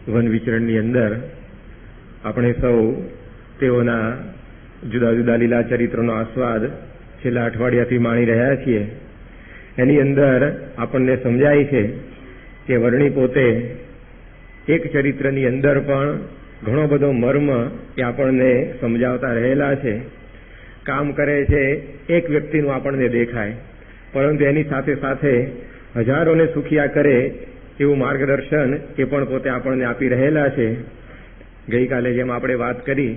One વિચરણની અંદર આપણે સૌ તેઓના જુદા જુદા લીલા ચરિત્રોનો આસ્વાદ છેલ્લા અઠવાડિયાથી માણી રહ્યા છીએ. એની અંદર આપણને સમજાય છે કે વર્ણી પોતે એક ચરિત્રની અંદર પણ ઘણો બધો મર્મ એ આપણને સમજાવતા રહેલા છે. કામ કરે છે એક વ્યક્તિનું આપણને દેખાય, પરંતુ એની સાથે સાથે હજારોને સુખિયા કરે એવું માર્ગદર્શન એ પણ પોતે આપણને આપી રહેલા છે. ગઈકાલે જેમ આપણે વાત કરી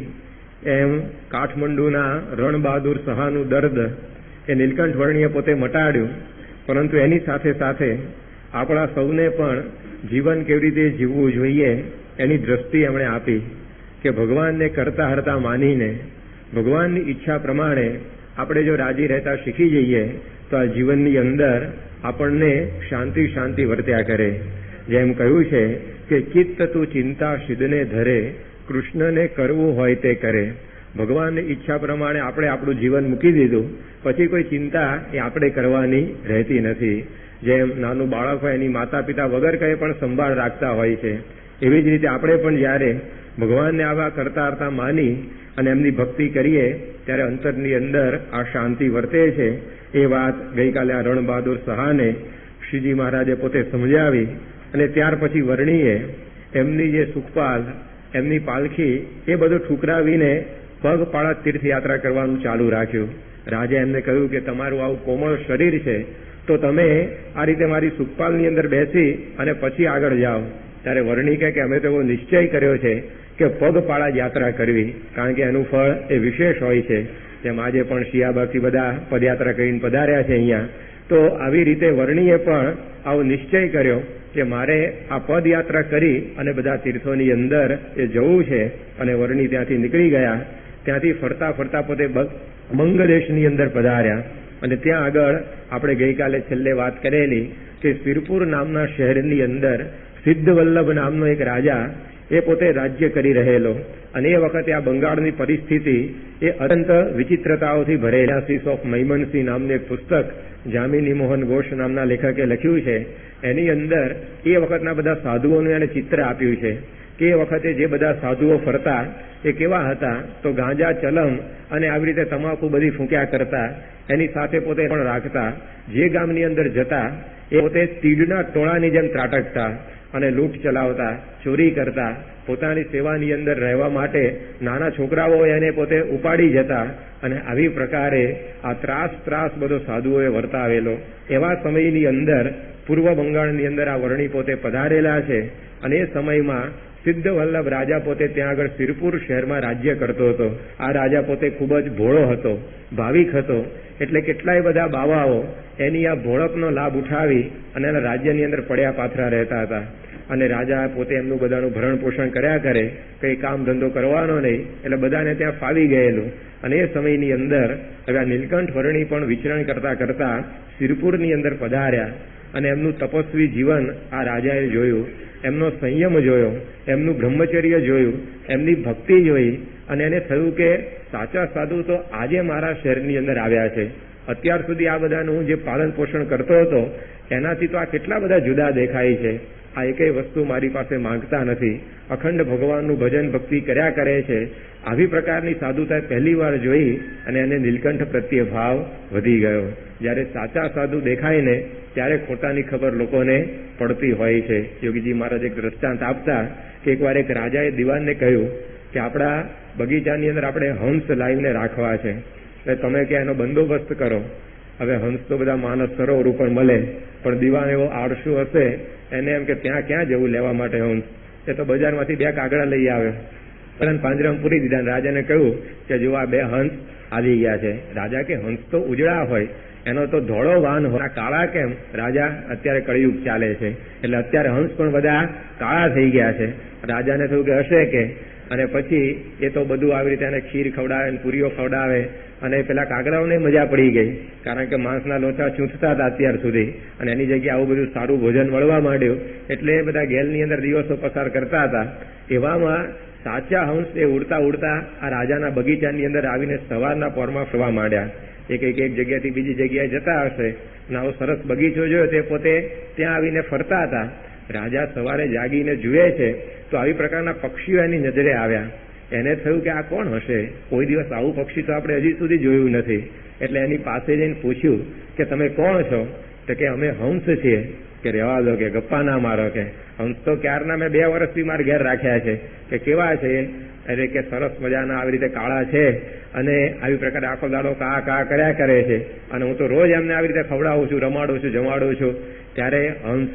એમ કાઠમંડુના રણબહાદુર સહાનું દર્દ એ નીલકંઠ વર્ણીએ પોતે મટાડ્યું, પરંતુ એની સાથે સાથે આપણા સૌને પણ જીવન કેવી રીતે જીવવું જોઈએ એની દ્રષ્ટિ એમણે આપી કે ભગવાનને કરતા હરતા માનીને ભગવાનની ઈચ્છા પ્રમાણે આપણે જો રાજી રહેતા શીખી જઈએ તો આ જીવનની અંદર આપણને શાંતિ શાંતિ વર્ત્યા કરે. જેમ કહ્યું છે કે ચિત્ત તું ચિંતા સિદ્ધને ધરે, કૃષ્ણને કરવું હોય તે કરે. ભગવાનની ઈચ્છા પ્રમાણે આપણે આપણું જીવન મૂકી દીધું પછી કોઈ ચિંતા એ આપણે કરવાની રહેતી નથી. જેમ નાનું બાળક હોય એની માતા પિતા વગર કંઈ પણ સંભાળ રાખતા હોય છે, એવી જ રીતે આપણે પણ જ્યારે ભગવાનને આવા કરતા હરતા માની અને એમની ભક્તિ કરીએ ત્યારે અંતરની અંદર આ શાંતિ વર્તે છે. એ વાત ગઈકાલે આ રણબહાદુર સહાને શ્રીજી મહારાજે પોતે સમજાવી અને ત્યાર પછી વર્ણીએ એમની જે સુખપાલ એમની પાલખી એ બધું ઠુકરાવીને પગપાળા તીર્થયાત્રા કરવાનું ચાલુ રાખ્યું. રાજા એમને કહ્યું કે તમારું આવું કોમળ શરીર છે તો તમે આ રીતે મારી સુખપાલની અંદર બેસી અને પછી આગળ જાઓ. ત્યારે વર્ણી કહે કે અમે તો એવો નિશ્ચય કર્યો છે કે પગપાળા યાત્રા કરવી, કારણ કે એનું ફળ એ વિશેષ હોય છે. જેમ આજે પણ શિયાબાગથી બધા પદયાત્રા કરીને પધાર્યા છે અહીંયા, તો આવી રીતે વર્ણીએ પણ આવો નિશ્ચય કર્યો કે મારે આ પદયાત્રા કરી અને બધા તીર્થોની અંદર એ જવું છે. અને વર્ણી ત્યાંથી નીકળી ગયા. ત્યાંથી ફરતા ફરતા પોતે બંગદેશની અંદર પધાર્યા અને ત્યાં આગળ આપણે ગઈકાલે છેલ્લે વાત કરેલી કે સિરપુર નામના શહેરની અંદર સિદ્ધવલ્લભ નામનો એક રાજા એ પોતે રાજ્ય કરી રહેલો, અને એ વખતે આ બંગાળની પરિસ્થિતિ એ અત્યંત વિચિત્રતાઓથી ભરેલા. સિસ ઓફ મૈમનસિંહ નામનું એક પુસ્તક જામિની મોહન ઘોષ નામના લેખકે લખ્યું છે. એની અંદર એ વખતના બધા સાધુઓનું એને ચિત્ર આપ્યું છે કે એ વખતે જે બધા સાધુઓ ફરતા એ કેવા હતા, તો ગાંજા ચલમ અને આવી રીતે તમાકુ બધી ફૂંક્યા કરતા, એની સાથે પોતે પણ રાખતા. જે ગામની અંદર જતા એ પોતે તીડના ટોળાની જેમ ત્રાટકતા અને લૂંટ ચલાવતા, ચોરી કરતા. પોતાની સેવાની અંદર રહેવા માટે નાના છોકરાઓ એને પોતે ઉપાડી જતા અને આવી પ્રકારે આ ત્રાસ બધો સાધુઓએ વર્તાવેલો. એવા સમયની અંદર પૂર્વ બંગાળની અંદર આ વર્ણી પોતે પધારેલા છે. અને એ સમયમાં સિદ્ધવલ્લભ રાજા પોતે ત્યાં આગળ સિરપુર શહેરમાં રાજ્ય કરતો હતો. આ રાજા પોતે ખૂબ જ ભોળો હતો, ભાવિક હતો, એટલે કેટલાય બધા બાવાઓ એની આ ભોળપનો લાભ ઉઠાવી અને એના રાજ્યની અંદર પડ્યા પાથરા રહેતા હતા. અને રાજા પોતે એમનું બધાનું ભરણ પોષણ કર્યા કરે, કંઈ કામ ધંધો કરવાનો નહીં, એટલે બધાને ત્યાં ફાવી ગયેલું. અને એ સમયની અંદર હવે આ નીલકંઠ વર્ણી પણ વિચરણ કરતા કરતા સિરપુરની અંદર પધાર્યા અને એમનું તપસ્વી જીવન આ રાજાએ જોયું, એમનો સંયમ જોયો, એમનું બ્રહ્મચર્ય જોયું, એમની ભક્તિ જોઈ. અને એને થયું કે સાચા સાધુ તો આજે મારા શહેરની અંદર આવ્યા છે. અત્યાર સુધી આ બધાનું જે પાલન પોષણ કરતો હતો એનાથી તો આ કેટલા બધા જુદા દેખાય છે. આ એકેય વસ્તુ મારી પાસે માંગતા નથી, અખંડ ભગવાનનું ભજન ભક્તિ કર્યા કરે છે. આવી પ્રકારની સાધુતા પહેલી વાર જોઈ અને એને નીલકંઠ પ્રત્યે ભાવ વધી ગયો. જ્યારે સાચા સાધુ દેખાય ને ત્યારે ખોટાની ખબર લોકોને પડતી હોય છે. યોગીજી મહારાજ એક દ્રષ્ટાંત આપતા કે એકવાર એક રાજાએ દિવાનને કહ્યું કે આપણા બગીચાની અંદર આપણે હંસ લાવીને રાખવા છે, એટલે તમે ક્યાં એનો બંદોબસ્ત કરો. હવે હંસ તો બધા માનસ સરોવર ઉપર મળે, પણ દિવાન એવો આળસુ હશે એને એમ કે ત્યાં ક્યાં જવું લેવા માટે હંસ, એ તો બજારમાંથી 2 કાગડા લઈ આવ્યો અને પાંજરામાં પૂરી દીધા. રાજાને કહ્યું કે જો આ 2 હંસ આવી ગયા છે. રાજા કે હંસ તો ઉજળા હોય, એનો તો ધોળો વાન હોય, કાળા કેમ? રાજા અત્યારે કળિયુગ ચાલે છે એટલે અત્યારે હંસ પણ બધા કાળા થઈ ગયા છે. રાજાને થયું કે હશે કે, અને પછી એ તો બધું આવી રીતે એને ખીર ખવડાવે, પૂરીઓ ખવડાવે, અને પેલા કાગડાઓને મજા પડી ગઈ, કારણ કે માંસના લોચા ચૂંટતા હતા અત્યાર સુધી, અને એની જગ્યાએ આવું બધું સારું ભોજન મળવા માંડ્યું એટલે બધા ગેલની અંદર દિવસો પસાર કરતા હતા. એવામાં સાચા હંસ એ ઉડતા ઉડતા આ રાજાના બગીચાની અંદર આવીને સવારના પોરમાં ફરવા માંડ્યા. એક જગ્યાથી બીજી જગ્યાએ જતા હશે, અને આવો સરસ બગીચો જોયો તે પોતે ત્યાં આવીને ફરતા હતા. રાજા સવારે જાગીને જુએ છે તો આવી પ્રકારના પક્ષીઓ એની નજરે આવ્યા. એને થયું કે આ કોણ હશે, કોઈ દિવસ આવું પક્ષી તો આપણે હજી સુધી જોયું નથી. એટલે એની પાસે જઈને પૂછ્યું કે તમે કોણ છો? તો કે અમે હંસ છીએ. કે રહેવા દો, કે ગપ્પા ના મારો, કે હંસ તો ક્યારના મેં 2 વર્ષથી મારા ઘેર રાખ્યા છે. કે કેવા છે? એટલે કે સરસ મજાના આવી રીતે કાળા છે અને આવી પ્રકારે આખો દાડો કા કા કર્યા કરે છે અને હું તો રોજ એમને આવી રીતે ખવડાવું છું, રમાડું છું, જમાડું છું. ત્યારે હંસ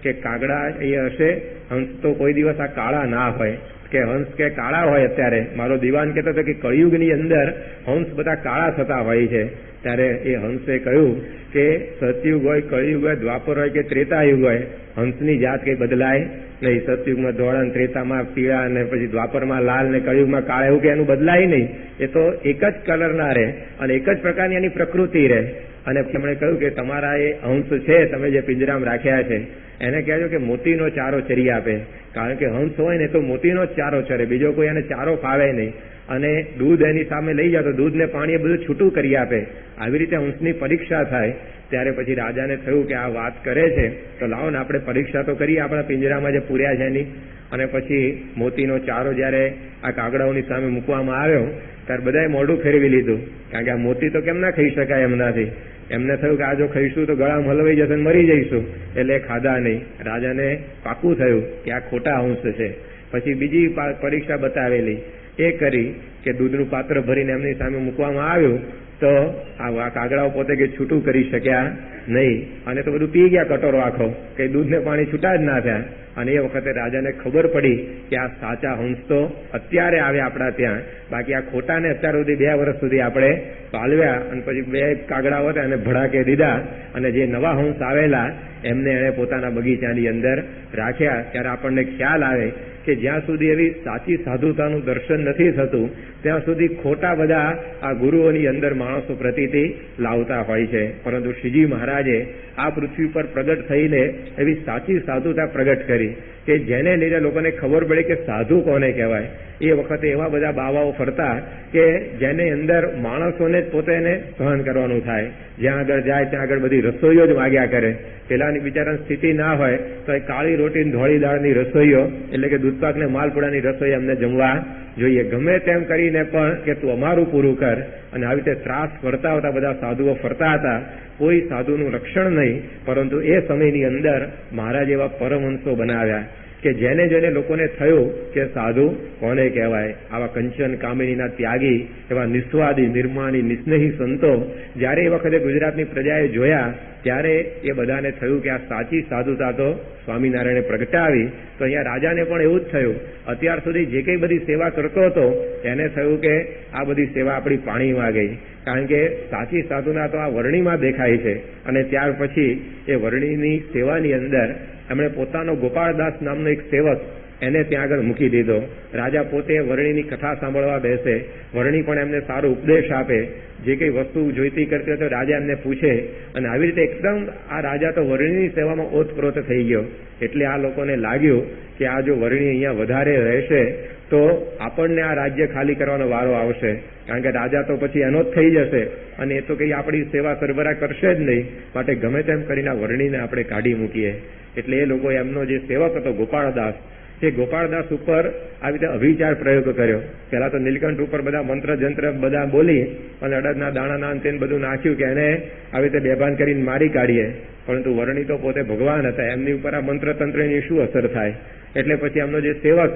કે કાગડા એ હશે, હંસ તો કોઈ દિવસ આ કાળા ના હોય. કે હંસ કે કાળા હોય. અત્યારે મારો દીવાન કહેતો હતો કે કળિયુગની અંદર હંસ બધા કાળા થતા હોય છે. ત્યારે એ હંસે કહ્યું કે સતયુગ હોય, કળિયુગ હોય, દ્વાપર હોય કે ત્રેતાયુગ હોય, હંસની જાત કઈ બદલાય નહીં. સતયુગમાં ધોળા, ત્રેતામાં પીળા, અને પછી દ્વાપરમાં લાલ, ને કળિયુગમાં કાળા, એવું કે એનું બદલાય નહીં. એ તો એક જ કલરના રહે અને એક જ પ્રકારની એની પ્રકૃતિ રહે. અને એમણે કહ્યું કે તમારા એ હંસ છે, તમે જે પિંજરામાં રાખ્યા છે, એને કહેજો કે મોતીનો ચારો ચરી આપે. કારણ કે હંસ હોય ને તો મોતીનો જ ચારો ચરે, બીજો કોઈ એને ચારો ફાવે નહીં. અને દૂધ એની સામે લઈ જાય તો દૂધ ને પાણી એ બધું છૂટું કરી આપે. આવી રીતે હંસની પરીક્ષા થાય. ત્યારે પછી રાજાને થયું કે આ વાત કરે છે તો લાવો ને આપણે પરીક્ષા તો કરીએ આપણા પિંજરામાં જે પૂર્યા છે એની. અને પછી મોતીનો ચારો જયારે આ કાગડાઓની સામે મૂકવામાં આવ્યો ત્યારે બધાએ મોઢું ફેરવી લીધું. કારણ કે આ મોતી તો કેમ ના ખાઈ શકાય એમનાથી. એમને થયું કે આ જો ખાઈશું તો ગળામાં હલવાઈ જશે, મરી જઈશું. એટલે ખાધા નહીં. રાજાને પાકું થયું કે આ ખોટા હંસ છે. પછી બીજી પરીક્ષા બતાવેલી એ કરી કે દૂધનું પાત્ર ભરીને એમની સામે મૂકવામાં આવ્યું તો આ કાગડાઓ પોતે કે છૂટું કરી શક્યા નહીં અને તો બધું પી ગયા કટોરો આખો, કે દૂધને પાણી છૂટા જ ના થયા. અને એ વખતે રાજાને ખબર પડી કે આ સાચા હંસ તો અત્યારે આવ્યા આપણા ત્યાં, બાકી આ ખોટાને અત્યાર સુધી 2 વર્ષ સુધી આપણે પાલવ્યા અને પછી 2 કાગડાઓ હતા એને ભડાકે દીધા અને જે નવા હંસ આવેલા એમને એને પોતાના બગીચાની અંદર રાખ્યા. ત્યારે આપણને ખ્યાલ આવે કે જ્યાં સુધી એવી સાચી સાધુતાનું દર્શન નથી થતું ત્યાં સુધી ખોટા બધા આ ગુરુઓની અંદર માણસો પ્રતીતિ લાવતા હોય છે. પરંતુ શ્રીજી મહારાજે આ પૃથ્વી પર પ્રગટ થઈને એવી સાચી સાધુતા પ્રગટ કરી કે જેને લીધે લોકોને ખબર પડે કે સાધુ કોને કહેવાય. એ વખતે એવા બધા બાવાઓ ફરતા કે જેને અંદર માણસોને જ પોતે એને સહન કરવાનું થાય. જ્યાં આગળ જાય ત્યાં આગળ બધી રસોઈઓ જ માગ્યા કરે. પેલાની બિચારાની સ્થિતિ ના હોય તો એ કાળી રોટી ધોળી દાળની રસોઈઓ, એટલે કે દૂધપાક ને માલપુડાની રસોઈ અમને જમવા જોઈએ. ગમે તેમ કરીને પણ કે તું અમારું પૂરું કર. અને આવી રીતે ત્રાસ ફરતા હતા બધા સાધુઓ ફરતા હતા. કોઈ સાધુનું રક્ષણ નહીં. પરંતુ એ સમયની અંદર મહારાજ એવા પરમહંસો બનાવ્યા કે જેને જેને લોકોને થયું કે સાધુ કોને કહેવાય. આવા કંચન કામિનીના ત્યાગી, એવા નિસ્વાદી, નિર્માણી, નિસ્નેહી સંતો જ્યારે એ વખતે ગુજરાતની પ્રજાએ જોયા ત્યારે એ બધાને થયું કે આ સાચી સાધુતા તો સ્વામિનારાયણે પ્રગટાવી. તો અહીંયા રાજાને પણ એવું જ થયું. અત્યાર સુધી જે કંઈ બધી સેવા કરતો હતો એને થયું કે આ બધી સેવા આપણી પાણીમાં ગઈ. કારણ કે સાચી સાધુના તો આ વર્ણીમાં દેખાય છે. અને ત્યાર પછી એ વર્ણીની સેવાની અંદર એમણે પોતાનો ગોપાળદાસ નામનો એક સેવક એને ત્યાં આગળ મૂકી દીધો. રાજા પોતે વર્ણીની કથા સાંભળવા બેસે, વર્ણી પણ એમને સારો ઉપદેશ આપે. જે કંઈ વસ્તુ જોઈતી કરતી હોય તો રાજા એમને પૂછે. અને આવી રીતે એકદમ આ રાજા તો વર્ણીની સેવામાં ઓતપ્રોત થઈ ગયો. એટલે આ લોકોને લાગ્યું કે આ જો વર્ણી અહીંયા વધારે રહેશે તો આપણને આ રાજ્ય ખાલી કરવાનો વારો આવશે. કારણ કે રાજા તો પછી એનો જ થઈ જશે અને એ તો કંઈ આપણી સેવા સરભરા કરશે જ નહીં. માટે ગમે તેમ કરીને આ વર્ણીને આપણે કાઢી મૂકીએ. એટલે એ લોકો એમનો જે સેવક હતો ગોપાળદાસ, એ ગોપાળદાસ ઉપર આવી રીતે અભિચાર પ્રયોગ કર્યો. પહેલા તો નીલકંઠ ઉપર બધા મંત્ર જંત્ર બધા બોલી અને અડદના દાણાના અંતે બધું નાખ્યું કે એને આવી રીતે બેભાન કરીને મારી કાઢીએ. પરંતુ વર્ણી તો પોતે ભગવાન હતા, એમની ઉપર આ મંત્ર તંત્રની શું અસર થાય. એટલે પછી એમનો જે સેવક,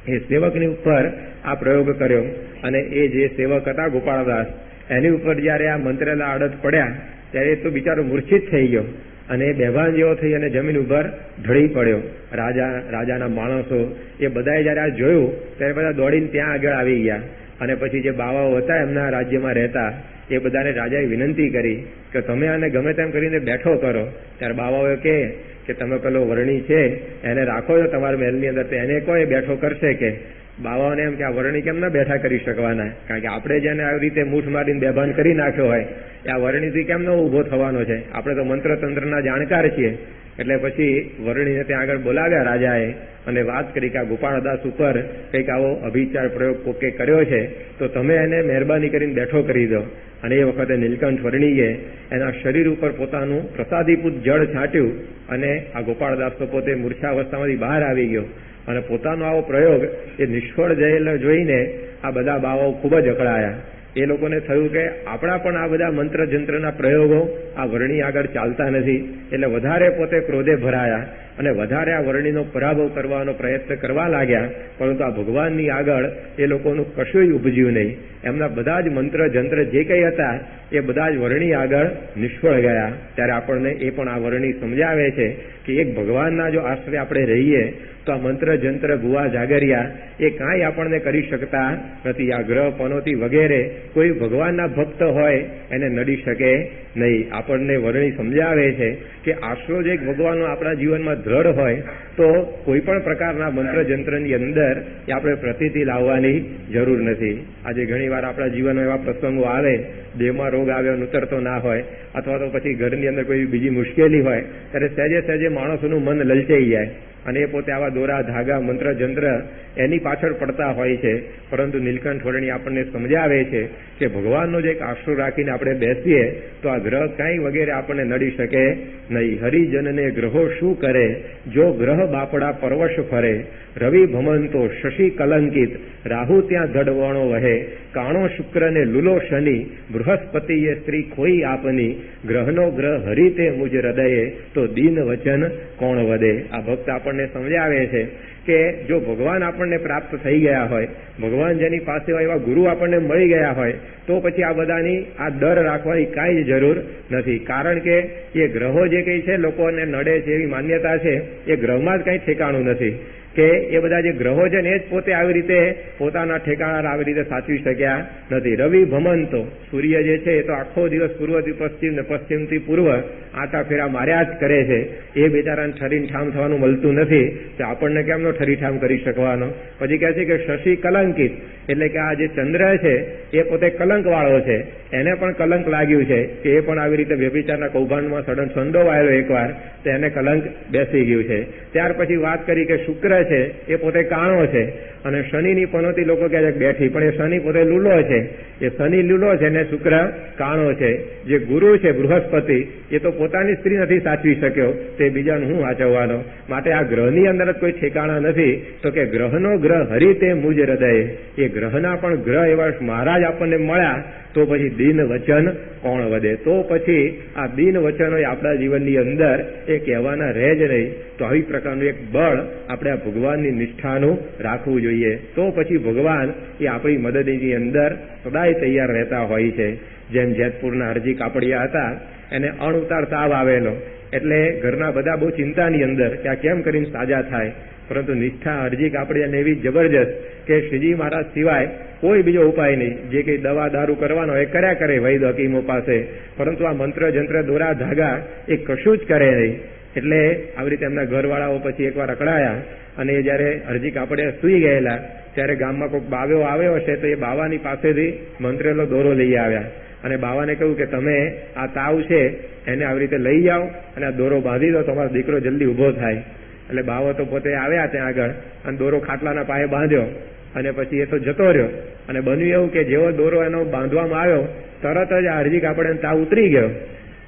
એ સેવકની ઉપર આ પ્રયોગ કર્યો. અને એ જે સેવક હતા ગોપાળદાસ, એની ઉપર જયારે આ મંત્રેલા અડદ પડ્યા ત્યારે એ તો બિચારો મૂર્છિત થઈ ગયો અને બેભાન જેવો થઈ અને જમીન ઉપર ઢળી પડ્યો. રાજાના માણસો એ બધાએ જયારે આ જોયું ત્યારે બધા દોડીને ત્યાં આગળ આવી ગયા. અને પછી જે બાવાઓ હતા એમના રાજ્યમાં રહેતા એ બધાને રાજાએ વિનંતી કરી કે તમે આને ગમે તેમ કરીને બેઠો કરો. ત્યારે બાવાઓએ કે તમે પેલો વર્ણી છે એને રાખો છો તમારા મહેલની અંદર, તો એને કોઈ બેઠો કરશે. કે બાવાઓને એમ કે આ વર્ણી કેમ ના બેઠા કરી શકવાના, કારણ કે આપણે જેને આવી રીતે મૂઠ મારીને બેભાન કરી નાખ્યો હોય એ આ વર્ણીથી કેમ ન ઉભો થવાનો છે. આપણે તો મંત્ર તંત્રના જાણકાર છીએ. એટલે પછી વરણીને ત્યાં આગળ બોલાવ્યા રાજાએ અને વાત કરી કે આ ગોપાળદાસ ઉપર કંઈક આવો અભિચાર પ્રયોગ કોકે કર્યો છે, તો તમે એને મહેરબાની કરીને બેઠો કરી દો. અને એ વખતે નીલકંઠ વર્ણીએ એના શરીર ઉપર પોતાનું પ્રસાદીપૂત જળ છાંટ્યું અને આ ગોપાળદાસ તો પોતે મૂર્છાવસ્થામાંથી બહાર આવી ગયો અને પોતાનો આવો પ્રયોગ એ નિષ્ફળ જયેલો જોઈને આ બધા બાવાઓ ખૂબ જ અકળાયા. એ લોકોને થયું કે આપણા પણ આ બધા મંત્ર જંત્રના પ્રયોગો આ વર્ણી આગળ ચાલતા નથી, એટલે વધારે પોતે ક્રોધે ભરાયા અને વધારે આ વર્ણીનો પરાભવ કરવાનો પ્રયત્ન કરવા લાગ્યા. પરંતુ આ ભગવાનની આગળ એ લોકોનું કશું ઉપજ્યું નહીં. એમના બધા જ મંત્ર જંત્ર જે કંઈ હતા એ બધા જ વર્ણી આગળ નિષ્ફળ ગયા. ત્યારે આપણને એ પણ આ વર્ણી સમજાવે છે કે એક ભગવાનના જો આશ્રય આપણે રહીએ તો આ મંત્ર જંત્ર ગુવા જાગરિયા એ કાંઈ આપણને કરી શકતા નથી. આ ગ્રહ પનોતી વગેરે કોઈ ભગવાનના ભક્ત હોય એને નડી શકે નહીં. આપણને વર્ણી સમજાવે છે કે આશરો જે ભગવાનનો આપણા જીવનમાં દ્રઢ હોય તો કોઈ પણ પ્રકારના મંત્ર જંત્રની અંદર એ આપણે પ્રતીતિ લાવવાની જરૂર નથી. આજે ઘણી વાર આપણા જીવનમાં એવા પ્રસંગો આવે, દેહમાં રોગ આવ્યો ઉતરતો ના હોય, અથવા તો પછી ઘરની અંદર કોઈ બીજી મુશ્કેલી હોય, ત્યારે સહેજે સહેજે માણસોનું મન લલચાઈ જાય અને એ પોતે આવા દોરા ધાગા મંત્ર જંત્ર એની પાછળ પડતા હોય છે. પરંતુ નીલકંઠ વર્ણી આપણને સમજાવે છે કે ભગવાનનો જે એક આશરો રાખીને આપણે બેસીએ તો આ ગ્રહ કાંઈ વગેરે આપણને નડી શકે નહીં. હરિજનને ગ્રહો શું કરે, જો ગ્રહ બાપડા પરવશ ફરે, રવિ ભમંતો શશી કલંકિત, રાહુ ત્યાં ધડવણો વહે, કાણો શુક્રને લુલો શનિ, બૃહસ્પતિએ સ્ત્રી ખોઈ આપની, ગ્રહનો ગ્રહ હરિતે મુજ હૃદયે, તો દીન વચન કોણ વધે. આ ભક્ત આપણને સમજાવે છે કે જો ભગવાન આપણને પ્રાપ્ત થઈ ગયા હોય, ભગવાન જેની પાસે હોય એવા ગુરુ આપણને મળી ગયા હોય, તો પછી આ બધાની આ ડર રાખવાની કાંઈ જ જરૂર નથી. કારણ કે એ ગ્રહો જે કંઈ છે લોકોને નડે છે એવી માન્યતા છે, એ ગ્રહમાં જ કંઈ ઠેકાણું નથી કે એ બધા જે ગ્રહો છે ને એ જ પોતે આવી રીતે પોતાના ઠેકાણા આવી રીતે સાચવી શક્યા નથી. રવિ ભમંતો સૂર્ય જે છે એ તો આખો દિવસ પૂર્વથી પશ્ચિમ ને પશ્ચિમથી પૂર્વ આટા ફેરા માર્યા જ કરે છે. એ બેચારાને ઠરીને ઠામ થવાનું મળતું નથી, તો આપણને કેમનો ઠરીઠામ કરી શકવાનો. પછી કહે છે કે શશી કલંકિત, એટલે કે આ જે ચંદ્ર છે એ પોતે કલંક વાળો છે, એને પણ કલંક લાગ્યું છે કે એ પણ આવી રીતે વ્યભિચારના કૌભાંડમાં સંડોવાયેલો એકવાર, તો એને કલંક બેસી ગયું છે. ત્યાર પછી વાત કરી કે શુક્ર છે એ પોતે કાણો છે અને શનિની પનોતી લોકો કહે છે બેઠી, પણ એ શનિ પોતે લૂલો છે. એ શનિ લૂલો છે ને શુક્ર કાણો છે. જે ગુરુ છે બૃહસ્પતિ એ તો પોતાની સ્ત્રી નથી સાચવી શક્યો, તે બીજાનું હું વાંચવવાનો. માટે આ ગ્રહની અંદર જ કોઈ ઠેકાણા નથી. તો કે ગ્રહનો ગ્રહ હરિતે મુજ હૃદયે, એ ગ્રહના પણ ગ્રહ એવા મહારાજ આપણને મળ્યા તો પછી દીન વચન કોણ વધે. તો પછી આ દીન વચનો આપણા જીવનની અંદર એ કહેવાના રહે જ નહીં. તો આવી પ્રકારનું એક બળ આપણે આ ભગવાનની નિષ્ઠાનું રાખવું જોઈએ. તો પછી ભગવાન એ આપણી મદદની અંદર સદાય તૈયાર રહેતા હોય છે. જેમ જેતપુરના હરજી કાપડિયા હતા, એને અણઉતાર તાવ આવેલો, એટલે ઘરના બધા બહુ ચિંતાની અંદર કે આ કેમ કરીને સાજા થાય. પરંતુ નિષ્ઠા હરજી કાપડિયાને એવી જબરજસ્ત કે શ્રીજી મહારાજ સિવાય કોઈ બીજો ઉપાય નહીં. જે કંઈ દવા દારૂ કરવાનો એ કર્યા કરે વૈદ હકીમો પાસે, પરંતુ આ મંત્ર જંત્ર દોરા ધાગા એ કશું જ કરે નહીં. એટલે આવી રીતે એમના ઘરવાળાઓ પછી એકવાર અકળાયા અને જયારે હરજી કાપડિયા સૂઈ ગયેલા ત્યારે ગામમાં કોઈક બાવ્યો આવ્યો હશે, તો એ બાવાની પાસેથી મંત્રેલો દોરો લઈ આવ્યા અને બાવાને કહ્યું કે તમે આ તાવ છે એને આવી રીતે લઈ જાઓ અને આ દોરો બાંધી દો, તમારો દીકરો જલ્દી ઉભો થાય. એટલે બાવો તો પોતે આવ્યા ત્યાં આગળ અને દોરો ખાટલાના પાયે બાંધ્યો અને પછી એ તો જતો રહ્યો. અને બન્યું એવું કે જેવો દોરો એનો બાંધવામાં આવ્યો તરત જ આ હરજી કાપડિયાનો તાવ ઉતરી ગયો.